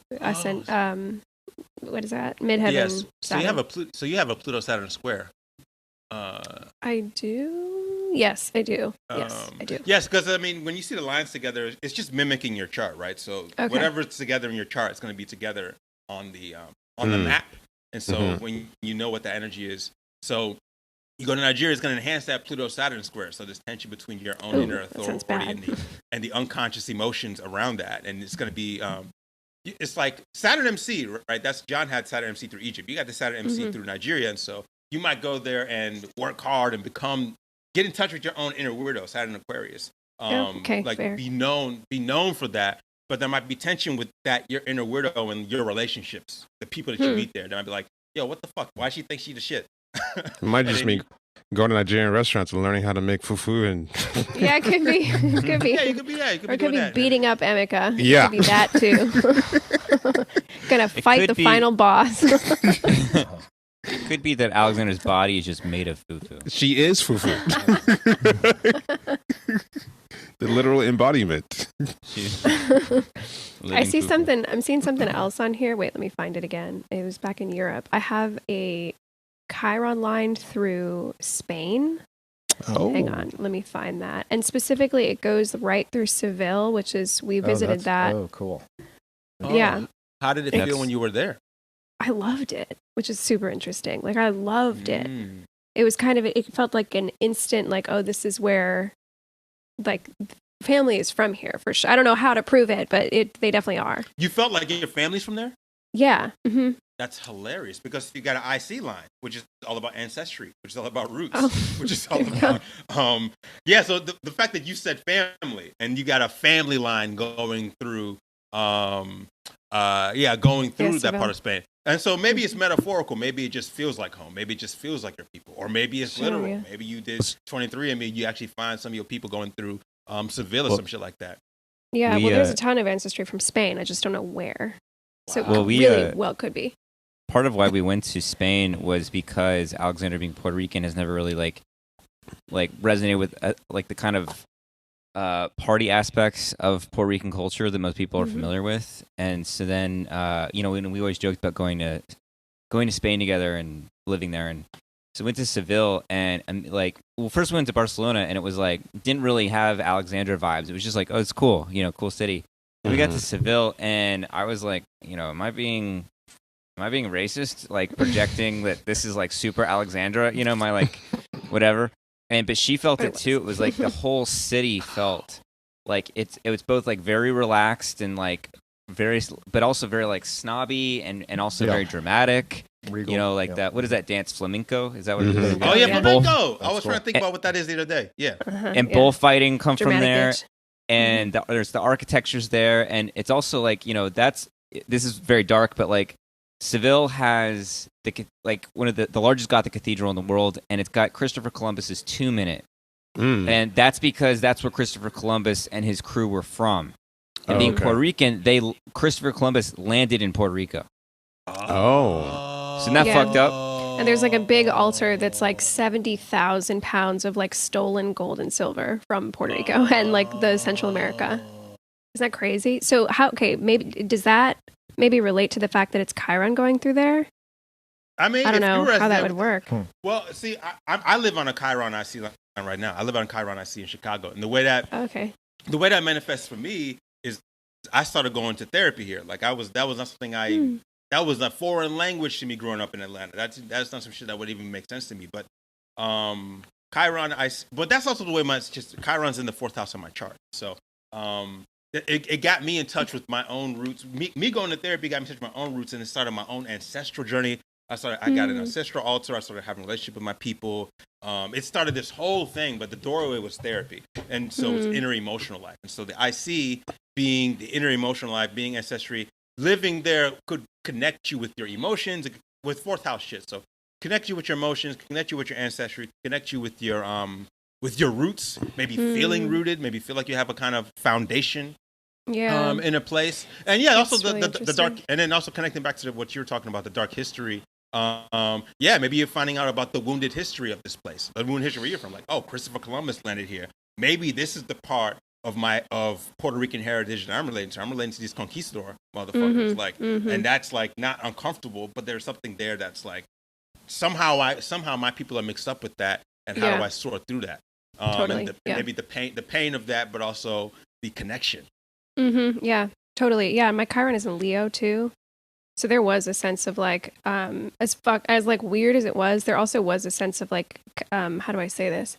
what is that? Midheaven. Yes. Saturn. So you have a Pluto Saturn square. I do. Yes, I do. Yes, I do. Yes, because I mean, when you see the lines together, it's just mimicking your chart, right? So whatever's together in your chart, it's going to be together on the map. And so when you know what the energy is, so you go to Nigeria, it's going to enhance that Pluto Saturn square. So there's tension between your own inner authority and the unconscious emotions around that, and it's going to be. It's like Saturn MC, right? That's John had Saturn MC through Egypt. You got the Saturn MC through Nigeria, and so you might go there and work hard and get in touch with your own inner weirdo, Saturn Aquarius. Fair. Be known for that. But there might be tension with that your inner weirdo and your relationships, the people that you meet there. They might be like, "Yo, what the fuck? Why she think she the shit?" It might just mean going to Nigerian restaurants and learning how to make fufu and. Yeah, it could be. It could be. Yeah, you could be. Yeah, you could or be. It could be that, beating up Emeka. Yeah. It could be that too. Gonna fight the final boss. It could be that Alexandra's body is just made of fufu. She is fufu. The literal embodiment. I see something. I'm seeing something else on here. Wait, let me find it again. It was back in Europe. I have a Chiron line through Spain. Oh. Hang on, let me find that. And specifically, it goes right through Seville, which is we visited that. Oh, cool. Yeah. How did it feel when you were there? I loved it, which is super interesting. Like I loved it. It was kind of. It felt like an instant. Like, oh, this is where, like, family is from here for sure. I don't know how to prove it, but they definitely are. You felt like your family's from there? Yeah. Mm-hmm. That's hilarious because you got an IC line, which is all about ancestry, which is all about roots, which is all about So the fact that you said family and you got a family line going through that part of Spain. And so maybe it's metaphorical. Maybe it just feels like home. Maybe it just feels like your people. Or maybe it's literal. Yeah. Maybe you did 23 and you actually find some of your people going through Seville or some shit like that. Yeah, there's a ton of ancestry from Spain. I just don't know where. Wow. So it could be. Part of why we went to Spain was because Alexandra, being Puerto Rican, has never really like resonated with like the kind of party aspects of Puerto Rican culture that most people are familiar with. And so then when we always joked about going to Spain together and living there, and so we went to Seville and first we went to Barcelona, and it was like didn't really have Alexandra vibes. It was just like, oh, it's cool, cool city. And we got to Seville, and I was like, am I being racist? Like projecting that this is like super Alexandra, my like whatever. But she felt it too. It was like the whole city felt like it was both like very relaxed and like but also very like snobby and also very dramatic. Regal. That. What is that dance? Flamenco? Is that what it is? Oh yeah, flamenco. I was trying to think about what that is the other day. Yeah. And bullfighting come dramatic from there. bitch. And there's the architecture's there, and it's also like this is very dark, but like Seville has one of the largest Gothic cathedral in the world, and it's got Christopher Columbus's tomb in it, and that's because that's where Christopher Columbus and his crew were from. And being Puerto Rican, Christopher Columbus landed in Puerto Rico. Oh, so isn't that fucked up? And there's like a big altar that's like 70,000 pounds of like stolen gold and silver from Puerto Rico and like the Central America. Isn't that crazy? So maybe does that maybe relate to the fact that it's Chiron going through there? I mean, I don't know how that would work. Well, see, I live on a Chiron IC line right now. I live on Chiron IC in Chicago, and the way that manifests for me is I started going to therapy here. Like that was not something that was a foreign language to me growing up in Atlanta. That's not some shit that would even make sense to me. But Chiron, but that's also the way Chiron's in the 4th house of my chart. So it got me in touch with my own roots. Me going to therapy got me in touch with my own roots, and it started my own ancestral journey. I got an ancestral altar. I started having a relationship with my people. It started this whole thing, but the doorway was therapy. And so it's inner emotional life. And so the IC being the inner emotional life, being ancestry, living there could connect you with your emotions, with 4th house shit. So connect you with your emotions, connect you with your ancestry, connect you with your roots, maybe feeling rooted, maybe feel like you have a kind of foundation in a place. And also the dark, and then also connecting back to what you were talking about, the dark history. Maybe you're finding out about the wounded history of this place, the wounded history where you're from. Like, Christopher Columbus landed here. Maybe this is the part of Puerto Rican heritage that I'm relating to. I'm relating to these conquistador motherfuckers. And that's like not uncomfortable, but there's something there that's like somehow my people are mixed up with that, and how do I sort through that? Maybe the pain of that, but also the connection. Yeah, totally. Yeah, my Chiron is in Leo too. So there was a sense of like, as like weird as it was, there also was a sense of like, how do I say this?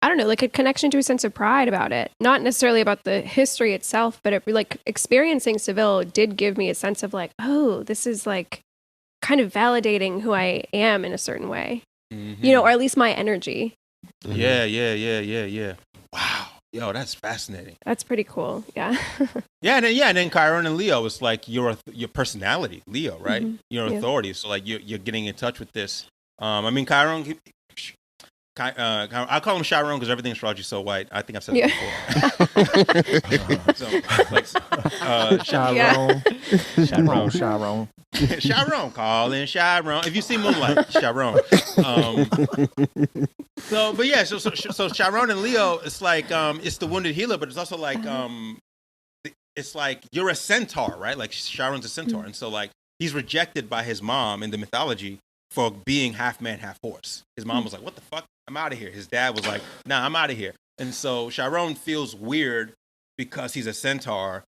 I don't know, like a connection to a sense of pride about it. Not necessarily about the history itself, but like experiencing Seville did give me a sense of like, oh, this is like kind of validating who I am in a certain way, or at least my energy. Yeah. Wow. Yo, that's fascinating. That's pretty cool. Yeah. And then Chiron and Leo is like your personality, Leo, right? Your authority. So like you're getting in touch with this. I mean, Chiron. I call him Chiron because everything in astrology is so white. I think I've said it before. Chiron. Chiron, call in Chiron. If you see Moonlight, Chiron. So Chiron and Leo, it's like it's the wounded healer, but it's also like it's like you're a centaur, right? Like Chiron's a centaur, and so like he's rejected by his mom in the mythology for being half man, half horse. His mom was like, "What the fuck? I'm out of here." His dad was like, "Nah, I'm out of here." And so Chiron feels weird because he's a centaur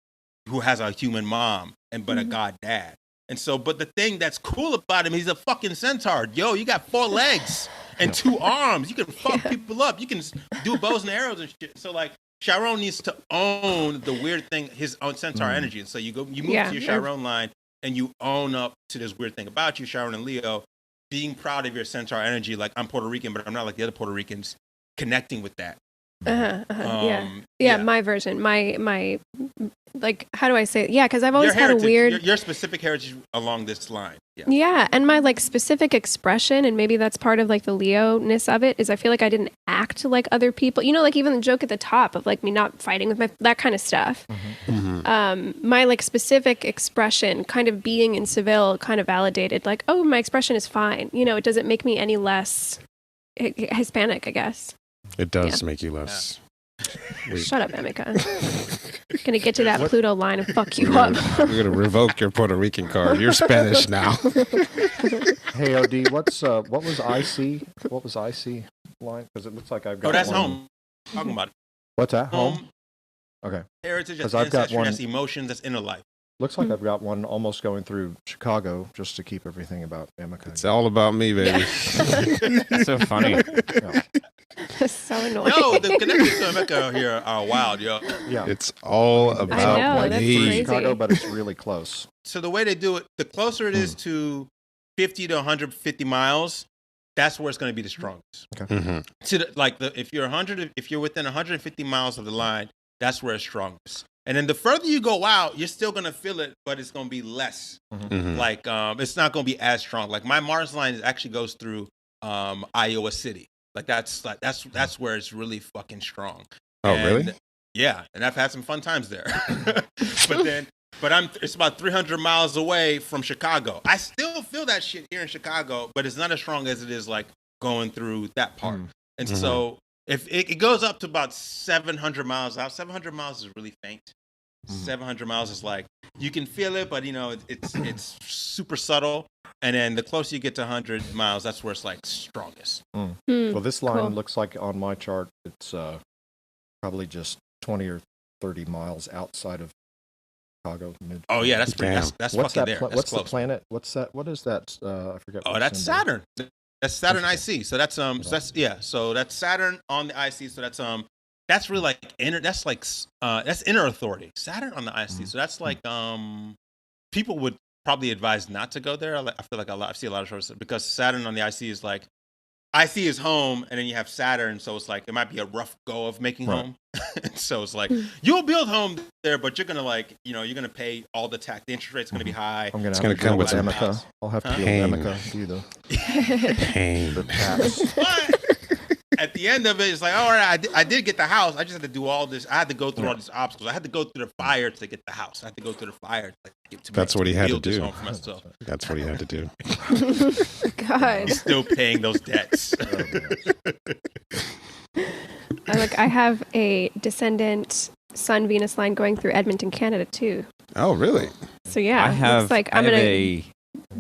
who has a human mom but a god dad. And so, but the thing that's cool about him, he's a fucking centaur. Yo, you got 4 legs and 2 arms. You can fuck people up. You can do bows and arrows and shit. So like Chiron needs to own the weird thing, his own centaur energy. And so you move to your Chiron line and you own up to this weird thing about you, Chiron and Leo, being proud of your centaur energy. Like, I'm Puerto Rican, but I'm not like the other Puerto Ricans, connecting with that. My version, my like, how do I say it? Yeah, because I've always had a weird your specific heritage along this line. And my like specific expression, and maybe that's part of like the Leo-ness of it, is I feel like I didn't act like other people. Like even the joke at the top of like me not fighting with that kind of stuff. My like specific expression kind of being in Seville kind of validated like, oh, my expression is fine. It doesn't make me any less Hispanic, I guess. It does make you less. Shut up, Emeka. Gonna get to that Pluto line and fuck you up. We're gonna revoke your Puerto Rican card. You're Spanish now. Hey, OD, what was IC? What was IC line? Because it looks like I've got. Oh, that's home. Talking about it. What's that? Home. Okay. Heritage, that's 'Cause I've got ancestry, one- that's emotions, that's inner life. Looks like I've got one almost going through Chicago just to keep everything about Emeka. It's all about me, baby. So funny. Yeah. So annoying. Yo, the connections to Emeka here are wild, yo. Yeah. It's all I about know, that's me. crazy. Chicago, but it's really close. So the way they do it, the closer it is to 50 to 150 miles, that's where it's going to be the strongest. Mhm. If you're within 150 miles of the line, that's where it's strongest. And then the further you go out, you're still going to feel it, but it's going to be less. Mhm. Like it's not going to be as strong. Like my Mars line actually goes through Iowa City. That's where it's really fucking strong. Oh, And, really? Yeah, and I've had some fun times there. It's about 300 miles away from Chicago. I still feel that shit here in Chicago, but it's not as strong as it is like going through that part. And so if it goes up to about 700 miles out, 700 miles is really faint. 700 miles is like you can feel it, but it's super subtle. And then the closer you get to 100 miles, that's where it's like strongest. Well, this line Cool. looks like on my chart, it's probably just 20 or 30 miles outside of Chicago. Oh yeah, that's pretty. Damn. That's What's fucking that? there. That's What's close. the planet? What's that? What is that? I forget. Oh, what that's symbol. Saturn. That's Saturn IC. So that's So that's Saturn on the IC. So that's really like inner. That's like that's inner authority. Saturn on the IC. So that's like people would probably advise not to go there. I feel like I see a lot of shorts because Saturn on the IC is like IC is home, and then you have Saturn. So it's like it might be a rough go of making home. So it's like you'll build home there, but you're gonna you're gonna pay all the tax. The interest rate's gonna be high. I'm gonna gonna come with some Emeka. I'll have to deal pain. with Emeka. Do the Pain. tax. But at the end of it, it's like, all right, I did get the house. I just had to do all this. I had to go through all these obstacles. I had to go through the fire to get the house. I had to go through the fire That's what he had to build this do. home for myself. That's what he had to do. God. He's still paying those debts. I have a descendant Sun Venus line going through Edmonton, Canada too. Oh, really? So yeah, I have. it's like I I'm have gonna a.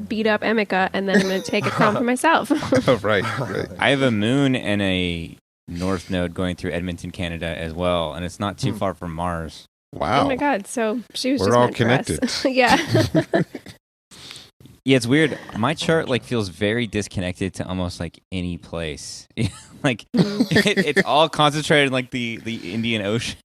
beat up Emeka and then I'm gonna take a crown for myself. Oh, right. Right. I have a moon and a north node going through Edmonton, Canada as well, and it's not too far from Mars. Wow. Oh my God! So she was We're just all meant for us. connected. Yeah. Yeah, it's weird. My chart feels very disconnected to almost like any place. It's all concentrated in like the Indian Ocean.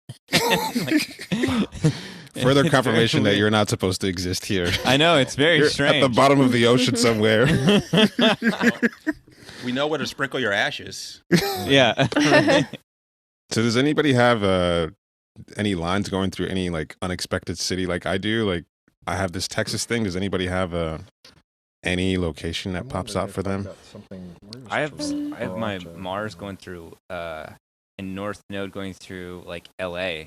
Further It's confirmation very that you're not supposed to exist here. I know, it's very You're strange. at the bottom of the ocean somewhere. We know where to sprinkle your ashes. Yeah. So does anybody have any lines going through any like unexpected city like I do? Like I have this Texas thing. Does anybody have any location that pops out for them? I have my Mars going through and North Node going through like LA.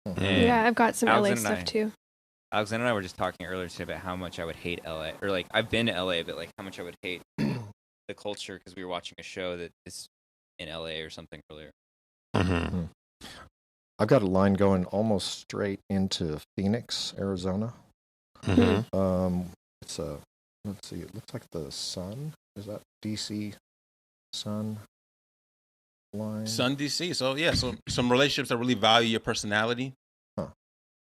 And Yeah, I've got some LA Alexandra and stuff I- too. Alexandra and I were just talking earlier today about how much I would hate LA, or like I've been to LA, but like how much I would hate the culture because we were watching a show that is in LA or something earlier. Mm-hmm. I've got a line going almost straight into Phoenix, Arizona. Mm-hmm. It's a let's see. It looks like the sun. Is that DC sun line? Sun DC. So yeah, so some relationships that really value your personality.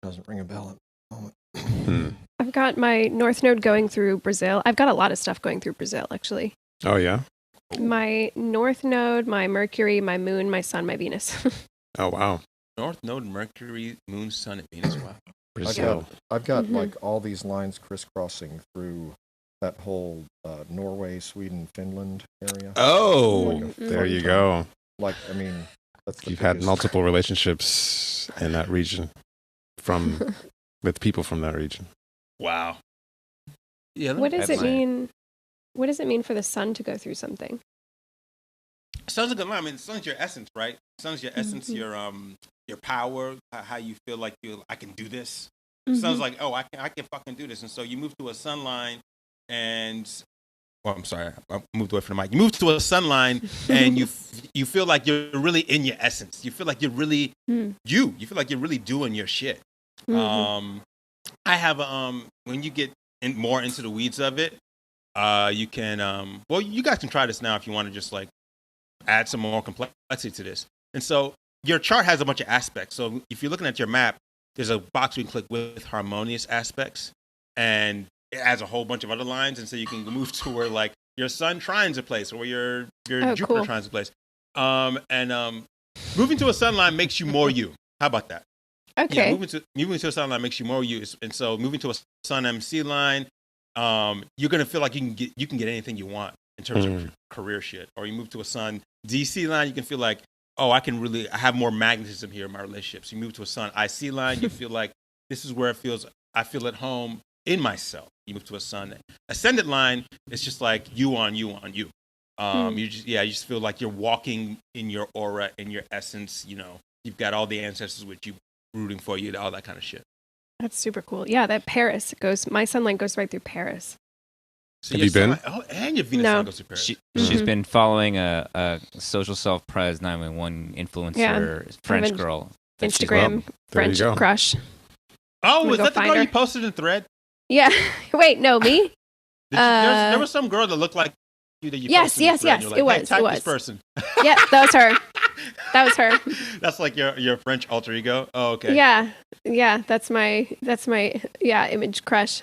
Doesn't ring a bell at the moment. I've got my North Node going through Brazil. I've got a lot of stuff going through Brazil actually. Oh yeah. My North Node, my Mercury, my Moon, my Sun, my Venus. Oh wow. North Node, Mercury, Moon, Sun, and Venus. Wow. Brazil. I've got Mhm. like all these lines crisscrossing through that whole Norway, Sweden, Finland area. Oh, Mhm. there you go. Like, I mean, that's the You've had biggest- multiple relationships in that region with people from that region. Wow. Yeah. What does That's it my- mean? What does it mean for the sun to go through something? Sun's a good line. I mean, sun's your essence, right? Sun's your essence, your power, how you feel like I can do this. Sun's like, oh, I can fucking do this. And so you move to a sun line, and I'm sorry, I moved away from the mic. You move to a sun line, and you feel like you're really in your essence. You feel like you're really you. You feel like you're really doing your shit. I have when you get more into the weeds of it, you can well, you guys can try this now if you want to just like add some more complexity to this. And so your chart has a bunch of aspects. So if you're looking at your map, there's a box you can click with harmonious aspects, and it has a whole bunch of other lines, and so you can move to where like your sun trines a place, or your Jupiter cool. trines a place. Moving to a sun line makes you more you. How about that? Okay. Yeah, moving to a sun line makes you more you, and so moving to a sun MC line, you're gonna feel like you can get anything you want in terms of career shit. Or you move to a sun DC line, you can feel like, oh, I have more magnetism here in my relationships. You move to a sun IC line, you feel like this is where I feel at home in myself. You move to a sun ascendant line, it's just like you on you on you. You just feel like you're walking in your aura, in your essence. You know, you've got all the ancestors with you, rooting for you, all that kind of shit. That's super cool. Yeah, that Paris my sunlight goes right through Paris. So have you been? And your Venus sign goes through Paris. She's been following a social self-pres 911 influencer French girl. Instagram French crush. Oh, was that the girl you posted in Thread? Yeah. Wait, no, me? There was some girl that looked like you that you posted in Thread. Yes, like, it was. Hey, type this person. Yeah, that was her. That was her. That's like your French alter ego. Oh, okay. Yeah. That's my image crush.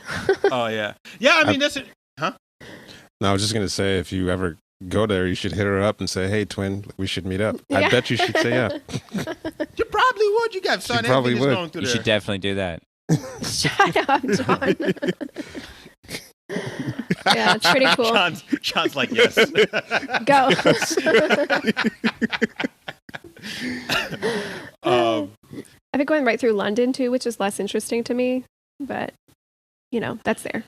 Oh yeah. I mean that's it. Huh? No, I was just gonna say, if you ever go there, you should hit her up and say, "Hey, twin, we should meet up." Yeah. I bet you she'd say yeah. You probably would. You got Sun and Venus going through You there. should definitely do that. Shut up, John. Yeah, it's pretty cool. John's like, yes. Go. I've been going right through London too, which is less interesting to me, but you know, that's there.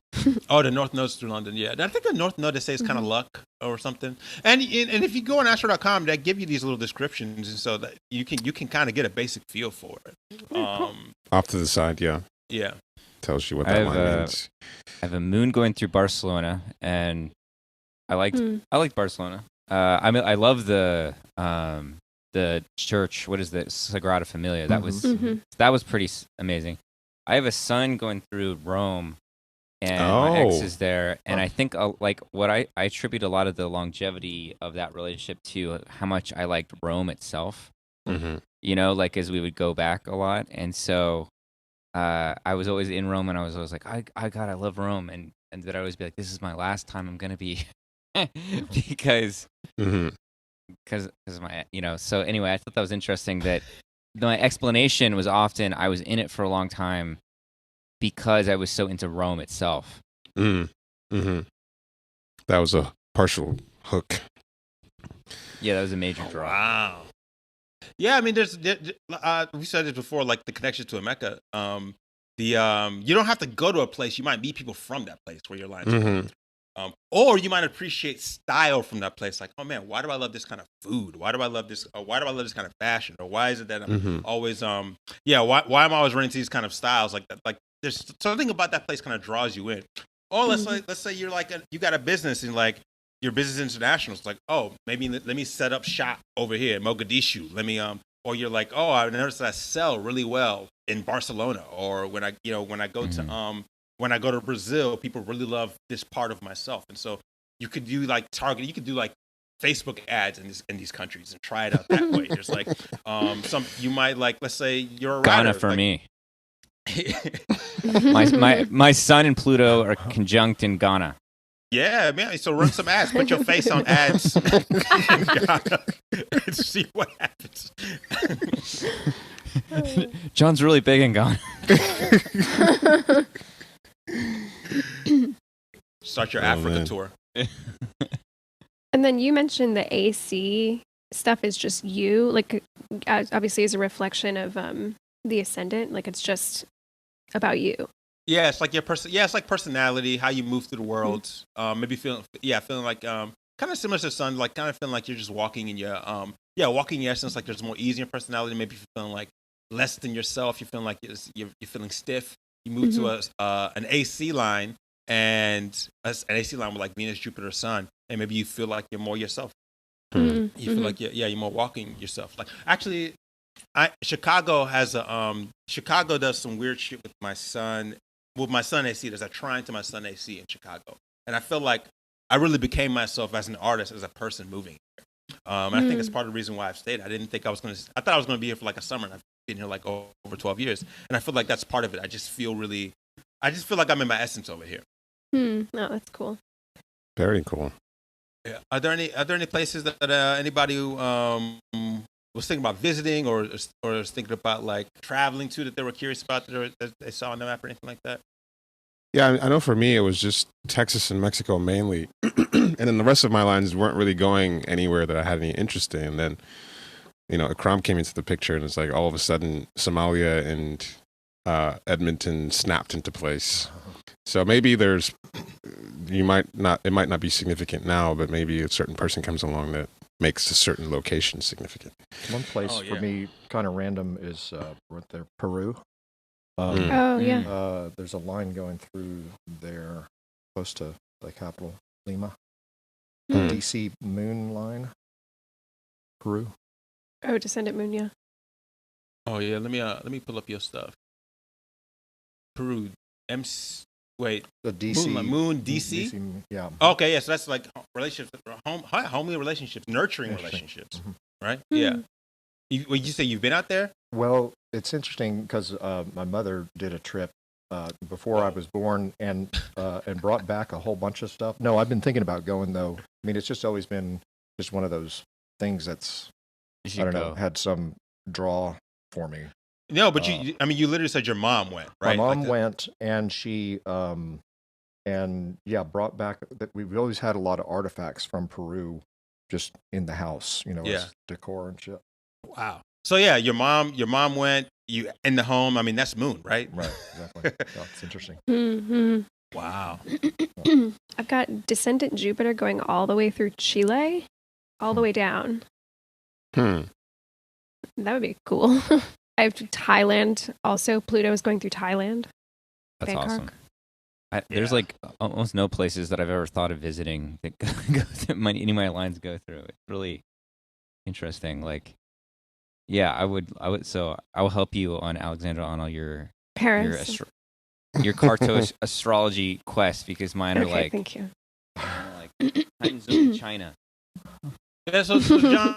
Oh, the North Node's through London. Yeah, I think the North Node, they say, is kind of luck or something. And if you go on astro.com, they give you these little descriptions, and so that you can kind of get a basic feel for it. Off to the side, yeah. Yeah. Tells you what that line means. I have a moon going through Barcelona, and I liked Barcelona. I mean, I love the church. What is the Sagrada Familia? That was pretty amazing. I have a sun going through Rome, and my ex is there, and I think like what I attribute a lot of the longevity of that relationship to how much I liked Rome itself. You know, like as we would go back a lot, and so I was always in Rome, and I was always like, I love Rome, and that I always be like, this is my last time I'm gonna be, because my, you know. So anyway, I thought that was interesting that my explanation was often I was in it for a long time because I was so into Rome itself. That was a partial hook. Yeah, that was a major draw. Wow. Yeah, I mean, we said it before, like the connection to a Mecca. You don't have to go to a place. You might meet people from that place where your lines are going through. Or you might appreciate style from that place. Like, oh man, why do I love this kind of food? Why do I love this? Or why do I love this kind of fashion? Or why is it that I'm always why am I always running to these kind of styles like that? Like, there's something about that place kind of draws you in. Or let's say you're like you got a business and like your business international. It's like, oh, maybe let me set up shop over here in Mogadishu. Let me or you're like, oh, I noticed that I sell really well in Barcelona. Or when I go to when I go to Brazil, people really love this part of myself. And so you could do like Target, you could do like Facebook ads in these countries and try it out that way. There's like you might like, let's say you're a writer. Ghana for me. my sun and Pluto are conjunct in Ghana. Yeah, man. So run some ads. Put your face on ads in Ghana and see what happens. John's really big in Ghana. Start your Africa tour. And then you mentioned the AC stuff is just you, like obviously is a reflection of the ascendant, like it's just about you. Yeah, it's like your it's like personality, how you move through the world. Maybe feeling like kind of similar to the sun, like kind of feeling like you're just walking in your walking in your essence, like there's more ease in your personality. Maybe you're feeling like less than yourself. You're feeling like you're feeling stiff. You move to an AC line, and an AC line with like Venus, Jupiter, Sun, and maybe you feel like you're more yourself. You feel like you're more walking yourself. Like actually, Chicago does some weird shit with my son. With my Sun AC, there's a trine to my Sun AC in Chicago, and I feel like I really became myself as an artist, as a person moving here. And I think it's part of the reason why I've stayed. I didn't think I was going to. I thought I was going to be here for like a summer, and I've been here like over 12 years. And I feel like that's part of it. I just feel like I'm in my essence over here. No, that's cool. Very cool. Yeah. Are there any places that anybody who was thinking about visiting or was thinking about like traveling to that they were curious about that they saw on the map or anything like that? Yeah, I know for me it was just Texas and Mexico mainly, and then the rest of my lines weren't really going anywhere that I had any interest in. And then, Ikram came into the picture, and it's like all of a sudden Somalia and Edmonton snapped into place. So maybe it might not be significant now, but maybe a certain person comes along that makes a certain location significant. One place for me, kind of random, is right there, Peru. There's a line going through there close to the capital, Lima. DC moon line, Peru. Oh, descendant moon, yeah. Oh yeah, let me pull up your stuff. Peru, wait, the DC moon DC? yeah. Okay, yeah, so that's like relationships, homely relationships, nurturing relationships, right? Yeah. You say you've been out there? Well, it's interesting because my mother did a trip before I was born and brought back a whole bunch of stuff. No, I've been thinking about going though. I mean, it's just always been just one of those things that's had some draw for me. No, but you literally said your mom went, right? My mom went, and she brought back that we've always had a lot of artifacts from Peru just in the house, as decor and shit. Wow. So yeah, your mom went, you in the home. I mean, that's moon, right? Right, exactly. That's interesting. Mm-hmm. Wow. I've got descendant Jupiter going all the way through Chile, all the way down. That would be cool. I have Thailand also. Pluto is going through Thailand. That's Bangkok. awesome. There's like almost no places that I've ever thought of visiting that any of my lines go through. It's really interesting. Like, yeah, I would. So I will help you on Alexandra on all your Paris. Your Carto astrology quest, because mine are like, thank you. Like time zone China. Yeah, so John,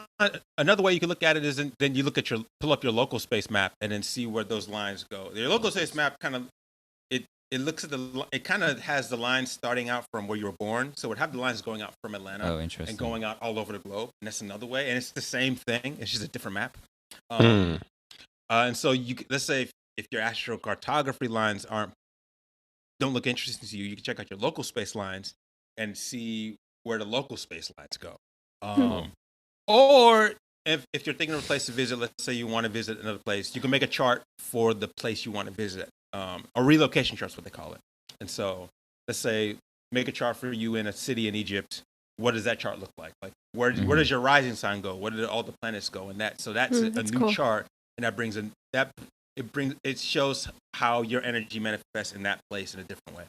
another way you can look at it is then you pull up your LocalSpace map and then see where those lines go. Your LocalSpace map kind of it kind of has the lines starting out from where you were born, so it would have the lines going out from Atlanta and going out all over the globe, and that's another way, and it's the same thing. It's just a different map. And so let's say if your astrocartography lines don't look interesting to you, you can check out your LocalSpace lines and see where the LocalSpace lines go. Or if you're thinking of a place to visit, let's say you want to visit another place, you can make a chart for the place you want to visit, or relocation charts, what they call it. And so let's say make a chart for you in a city in Egypt. What does that chart look like? Like where does your rising sign go? Where did all the planets go? And that's a new chart, and it shows how your energy manifests in that place in a different way.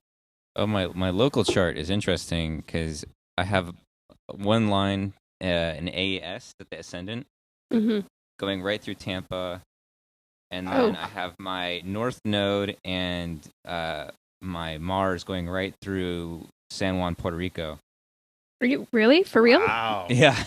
Oh, my local chart is interesting because I have one line, an AES, the ascendant, going right through Tampa, and then I have my north node and my Mars going right through San Juan, Puerto Rico. Are you really for real? Wow. Yeah.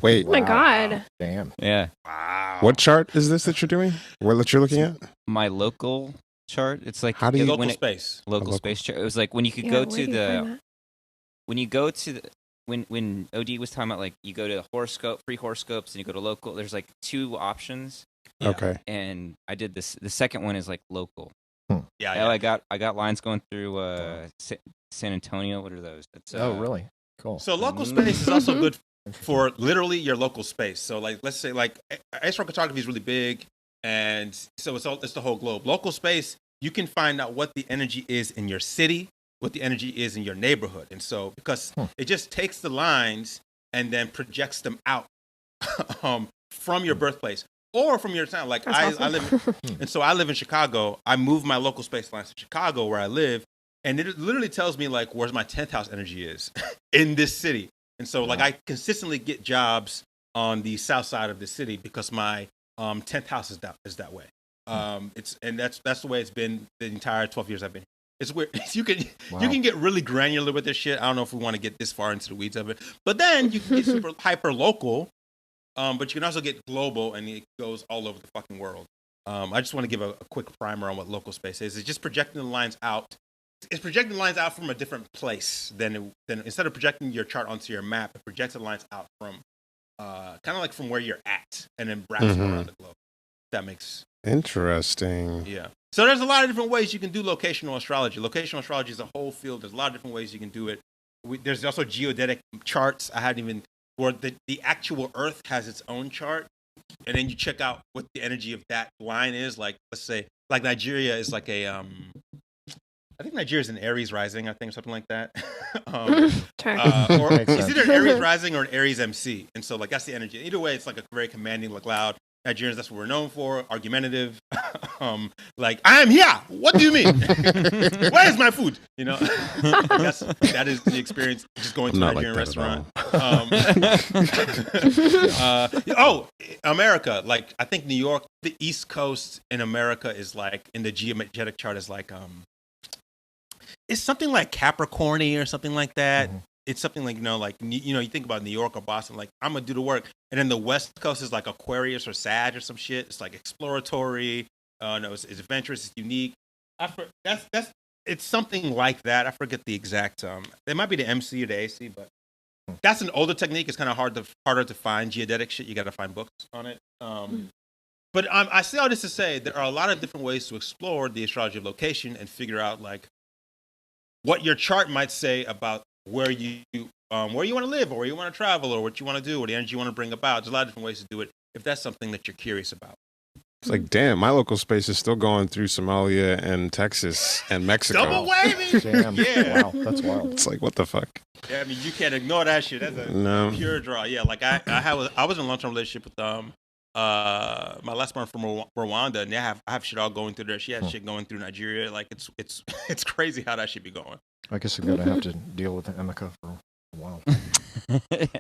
Wait. Oh my God. Damn. Yeah. Wow. What chart is this that you're doing? What that you're looking at? My local chart. It's like how do you LocalSpace chart. It was like when you could go to the when OD was talking about, like, you go to the free horoscopes, and you go to local. There's like two options. Yeah. Okay. And I did this. The second one is like local. Yeah. I got lines going through San Antonio. What are those? Really? Cool. So LocalSpace is also good for literally your local space. So like, let's say like astrocartography is really big, and so it's the whole globe. LocalSpace, you can find out what the energy is in your city, what the energy is in your neighborhood, and so because it just takes the lines and then projects them out from your birthplace or from your town. Like I live, and so I live in Chicago. I moved my LocalSpace lines to Chicago where I live. And it literally tells me like where's my 10th house energy is in this city. And so like I consistently get jobs on the south side of the city because my 10th house is that way. That's the way it's been the entire 12 years I've been here. It's weird. You can get really granular with this shit. I don't know if we want to get this far into the weeds of it. But then you can get super hyper local But you can also get global, and it goes all over the fucking world. I just want to give a quick primer on what LocalSpace is. It's just projecting the lines out. It's projecting the lines out from a different place than instead of projecting your chart onto your map, it projects the lines out from kind of like from where you're at, and then wraps it around the globe. That makes interesting. Yeah. So there's a lot of different ways you can do locational astrology. Locational astrology is a whole field. There's a lot of different ways you can do it. There's also geodetic charts. I hadn't even, where the actual Earth has its own chart, and then you check out what the energy of that line is. Like, let's say, like Nigeria is like a, I think Nigeria is an Aries rising, I think, something like that. Or it's either an Aries rising or an Aries MC. And so, like, that's the energy. Either way, it's like a very commanding, like, loud. Nigerians, that's what we're known for. Argumentative. Like, I am here. What do you mean? Where is my food? You know, that is the experience just going to a Nigerian restaurant. America. Like, I think New York, the East Coast in America is like, in the geometric chart is like, it's something like Capricorny or something like that. It's something like, you think about New York or Boston, like, I'm going to do the work. And then the West Coast is like Aquarius or Sag or some shit. It's like exploratory. It's adventurous. It's unique. It's something like that. I forget the exact, it might be the MC or the AC, but that's an older technique. It's kind of harder to find geodetic shit. You got to find books on it. But I say all this to say there are a lot of different ways to explore the astrology of location and figure out, like, what your chart might say about where you want to live, or where you want to travel, or what you want to do, or the energy you want to bring about. There's a lot of different ways to do it if that's something that you're curious about. It's like, damn, my local space is still going through Somalia and Texas and Mexico. Double whammy! Damn. Yeah. Wow, that's wild. It's like, what the fuck? Yeah, I mean, you can't ignore that shit. That's a pure draw. Yeah, like I was in a long-term relationship with my last one from Rwanda, and I have shit all going through there. She has shit going through Nigeria. Like, it's crazy how that should be going. I guess I'm gonna have to deal with Emeka for a while.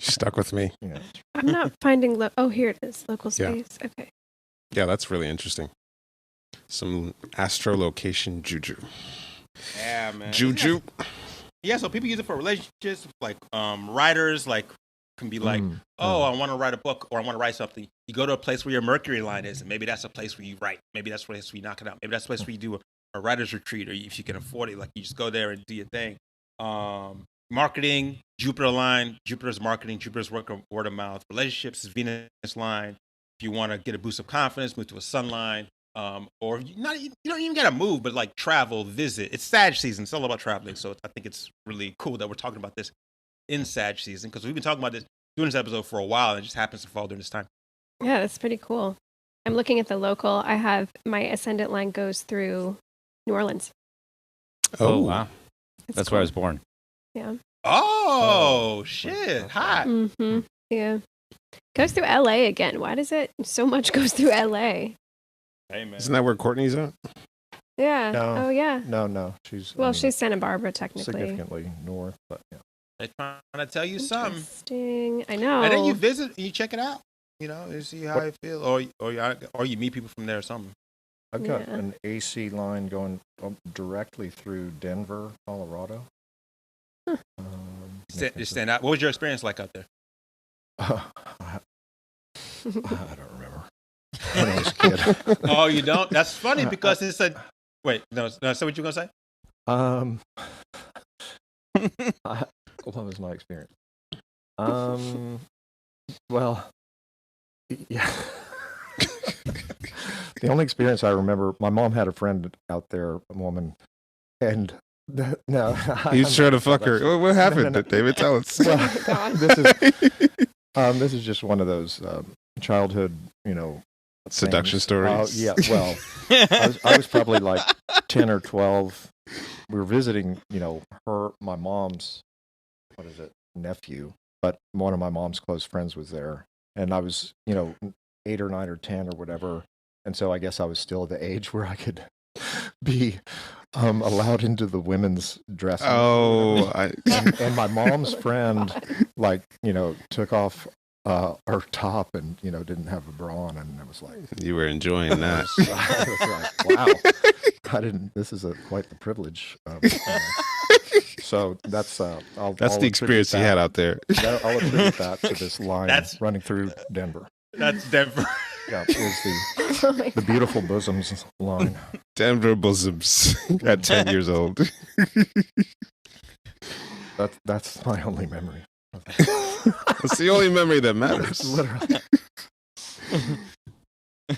Stuck with me. Yeah. I'm not finding. Here it is. LocalSpace. Yeah. Okay. Yeah, that's really interesting. Some astro location juju. Yeah, man. Juju. Yeah, so people use it for relationships, like writers, like can be like, I want to write a book or I want to write something. You go to a place where your mercury line is, and maybe that's a place where you write. Maybe that's a place where you knock it out. Maybe that's a place where you do a writer's retreat, or if you can afford it, like you just go there and do your thing. Marketing, Jupiter line, Jupiter's marketing, Jupiter's word of mouth. Relationships is Venus line. If you want to get a boost of confidence, move to a sun line. Or you don't even gotta move, but like travel, visit. It's Sag season. It's all about traveling. So I think it's really cool that we're talking about this in Sag season, because we've been talking about this, doing this episode for a while, and it just happens to fall during this time. Yeah, that's pretty cool. I'm looking at the local. I have my ascendant line goes through New Orleans. Oh wow, That's where I cool. was born. Yeah. Oh shit! Hot. Mm-hmm. Yeah. Goes through LA again. Why does it so much goes through LA? Hey man, Isn't that where Courtney's at? Yeah. No. Oh yeah. No. She's She's Santa Barbara technically. significantly north, but yeah. they're trying to tell you something, Interesting. I know. and then you visit, and you check it out. You see how it feels, or you meet people from there or something. I've got an AC line going directly through Denver, Colorado. Huh. You stand out. What was your experience like out there? I don't remember. When I was a kid. Oh, you don't? That's funny because it's a. Wait, no. So what you gonna say? What was my experience? Well, yeah. The only experience I remember, my mom had a friend out there, a woman, and no. He's trying to fuck her. What happened, David? Tell us. Well, this is just one of those childhood, seduction things. stories. Yeah, well, I was probably like 10 or 12. We were visiting, my mom's, nephew, but one of my mom's close friends was there. And I was, 8 or 9 or 10 or whatever. And so I guess I was still the age where I could be allowed into the women's dressing. Oh, and my mom's friend, took off our top and, didn't have a bra on, and I was like, You were enjoying that. I was like, wow, this is quite the privilege. So that's I'll the experience you had out there. I'll attribute that to this line running through Denver. That's Denver. Yeah, it was the beautiful bosoms line. Denver bosoms at 10 years old. That's my only memory. It's the only memory that matters. Literally.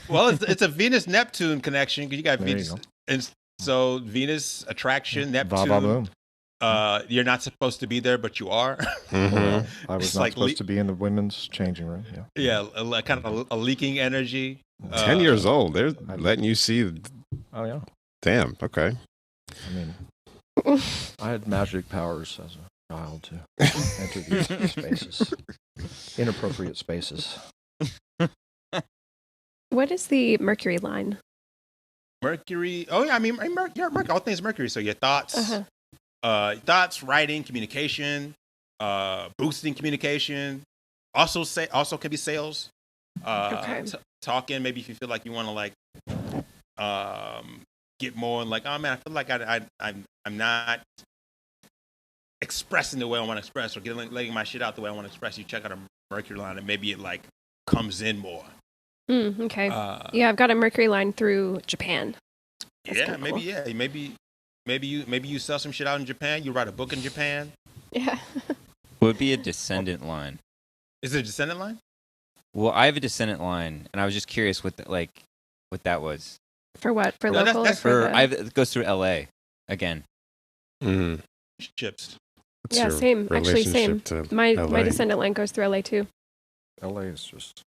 Well, it's a Venus-Neptune connection because you got There Venus, you go. and so Venus attraction, Neptune. Boom. You're not supposed to be there, but you are. Mhm. I was It's not like supposed to be in the women's changing room. Yeah. Yeah, kind of a leaking energy. 10 years old. They're letting you see. Oh yeah. Damn. Okay. I mean, I had magic powers as a child to enter these spaces, inappropriate spaces. What is the Mercury line? Mercury. Oh yeah, I mean, Mercury. All things Mercury. So your thoughts, thoughts, writing, communication, boosting communication. Also can be sales. Okay. Talking. Maybe if you feel like you want to like get more and like, oh man, I feel like I'm not expressing the way I want to express or letting my shit out the way I want to express. You check out a Mercury line and maybe it like comes in more. Okay. Yeah, I've got a Mercury line through Japan. That's Yeah, kinda maybe. cool. Yeah, maybe you sell some shit out in Japan. You write a book in Japan. Yeah. Would be a descendant line. Is it a descendant line? Well, I have a descendant line, and I was just curious what that was. For what? For No, local? that's or for It goes through L.A. again. Mm. Chips. What's Yeah, your same. Actually, same. relationship to my LA? descendant line goes through LA too. LA is just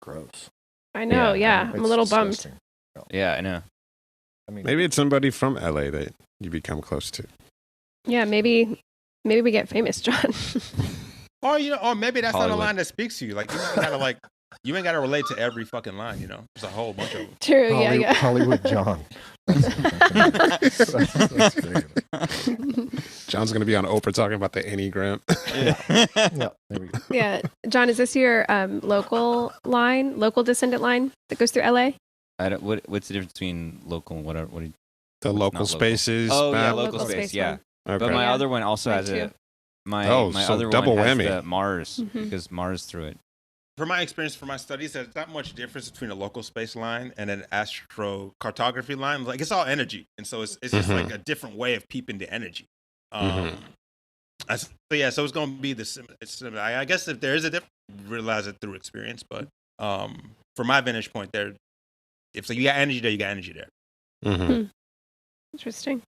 gross. I know. Yeah, Yeah, I'm It's a little bummed. disgusting. Yeah, I know. I mean, Maybe it's somebody from LA that you become close to. Yeah, maybe we get famous, John. Or maybe that's not a Hollywood. line that speaks to you. Like you ain't gotta relate to every fucking line. You know, there's a whole bunch of them. True. Yeah. Hollywood John. That's big. John's going to be on Oprah talking about the Enneagram. Yeah, there we go. Yeah, John, is this your local descendant line that goes through LA? What's the difference between local and whatever? The Not local local. spaces. Oh yeah, map? local Local space. space Yeah, one. Okay. but my Yeah. other one also Mine has too. my so other double one has whammy. the Mars Mhm. because Mars through it. From my experience, from my studies, there's not much difference between a local space line and an astrocartography line. Like it's all energy, and so it's just Mhm. like a different way of peeping the energy. Mhm. So it's going to be it's similar. I guess if there is a difference, realize it through experience. But from my vantage point, if you got energy there, you got energy there. Mhm. Interesting.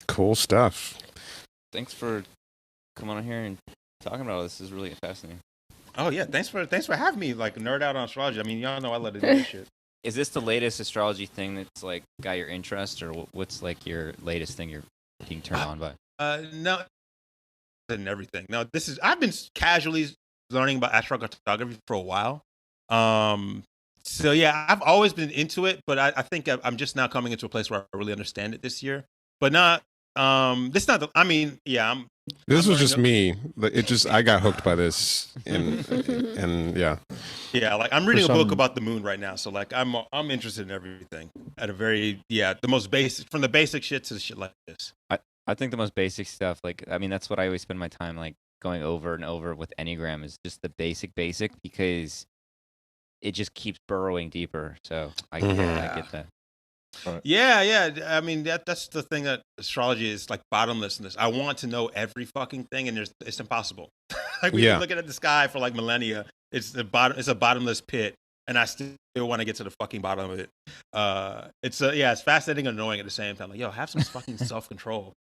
Cool stuff. Thanks for coming on here and talking about all this. This is really fascinating. Oh yeah, thanks for having me. Like nerd out on astrology. I mean, y'all know I love to do this shit. Is this the latest astrology thing that's like got your interest, or what's like your latest thing you're being turned on by? No, and everything. No, I've been casually learning about astrocartography for a while. So yeah, I've always been into it, but I think I'm just now coming into a place where I really understand it this year. But not this not. I mean, yeah, This I'm was just learning me. I got hooked by this, and yeah. Yeah, like I'm reading a For book some- about the moon right now, so like I'm interested in everything at a very the most basic, from the basic shit to shit like this. I think the most basic stuff, like, I mean, that's what I always spend my time like going over and over with Enneagram is just the basic, because it just keeps burrowing deeper. So I get that. Yeah. I mean that's the thing that astrology is like bottomlessness. I want to know every fucking thing, and it's impossible. Like we've been looking at the sky for like millennia. It's a bottomless pit, and I still want to get to the fucking bottom of it. It's fascinating and annoying at the same time. Like, yo, have some fucking self control.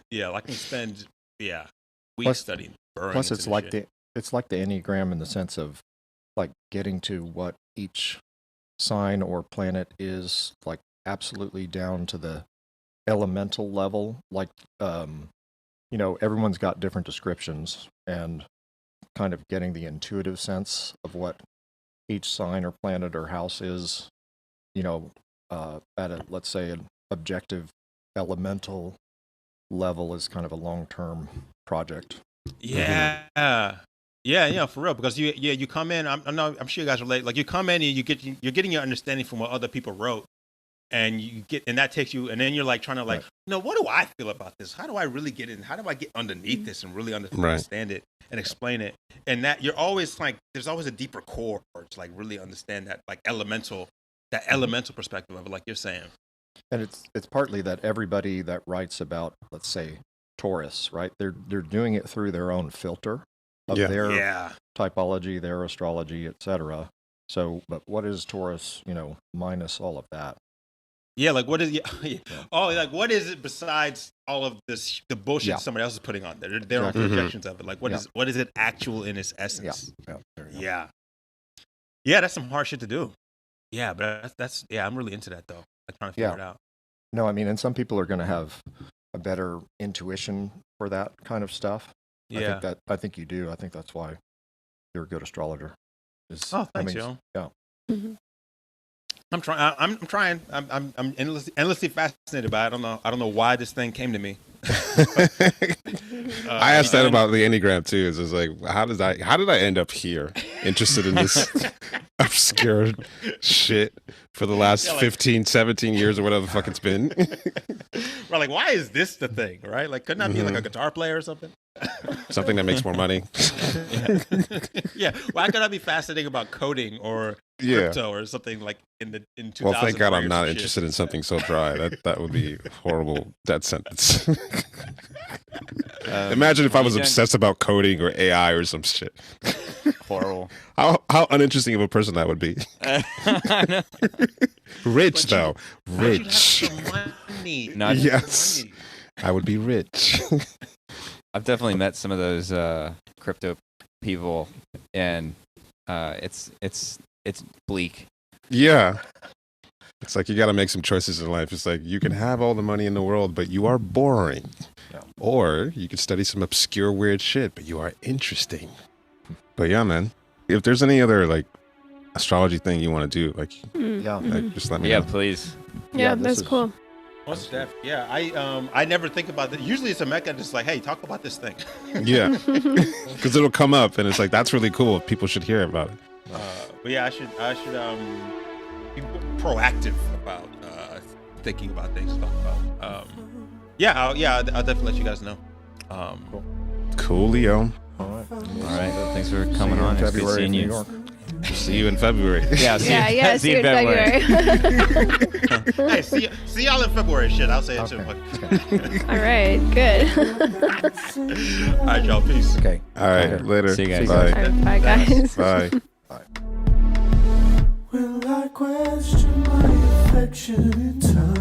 Yeah, like I can spend weeks Plus- studying. Burrowing Plus, into it's this like shit. it's like the Enneagram in the sense of like getting to what each sign or planet is, like absolutely down to the elemental level. Like, everyone's got different descriptions, and kind of getting the intuitive sense of what each sign or planet or house is, at a, let's say, an objective elemental level is kind of a long-term project. Yeah. Yeah, for real. Because you come in. I'm sure you guys relate. Like you come in and you're getting your understanding from what other people wrote, and that takes you, and then you're like trying to like, what do I feel about this? How do I really get in? How do I get underneath this and really understand it and explain it? And that you're always like, there's always a deeper core to like really understand that like elemental perspective of it, like you're saying. And it's partly that everybody that writes about, let's say, Taurus, right? They're doing it through their own filter of their typology, their astrology, etc. So, but what is Taurus, minus all of that? Yeah, like what is like what is it besides all of this the bullshit somebody else is putting on there? Their own projections of it. Like what is it actual in its essence? Yeah, that's some hard shit to do. Yeah, but that's I'm really into that though. I'm trying to figure it out. No, I mean, and some people are going to have a better intuition for that kind of stuff. Yeah, I think you do. I think that's why you're a good astrologer. Thanks, yo. Yeah. Mm-hmm. I'm trying. I'm endlessly fascinated by it. I don't know why this thing came to me. I asked that about the Enneagram too. It's like, how did I end up here, interested in this obscure shit for the last 15, 17 years or whatever the fuck it's been? Right, like why is this the thing? Right, like couldn't I be like a guitar player or something? Something that makes more money. Yeah. Why could I be fascinating about coding or crypto or something like in 2000? Well, thank God I'm not interested in something so dry. That would be a horrible death sentence. Imagine if I was obsessed about coding or AI or some shit. Horrible. How uninteresting of a person that would be. Rich though. Rich. Money. Yes. I would be rich. I've definitely met some of those crypto people, and it's bleak. Yeah. It's like you got to make some choices in life. It's like you can have all the money in the world, but you are boring. Yeah. Or you could study some obscure weird shit, but you are interesting. But yeah, man. If there's any other like astrology thing you want to do, like just let me know. Yeah, please. Yeah, that's cool. What's that? Yeah, I never think about that. Usually it's a mecca just like, hey, talk about this thing. Yeah, because it'll come up and it's like that's really cool. People should hear about it. But yeah, I should be proactive about thinking about things to talk about. I'll definitely let you guys know. Cool, Leo. All right. Thanks for coming on. It's good seeing you. See you in February. Yeah, see you in February. Hey, see y'all in February. Shit, I'll say it too. All right, good. All right, y'all. Peace. Okay. All right. Later. See you guys. Bye. All right, bye, guys. Bye. Will I question my affection in time?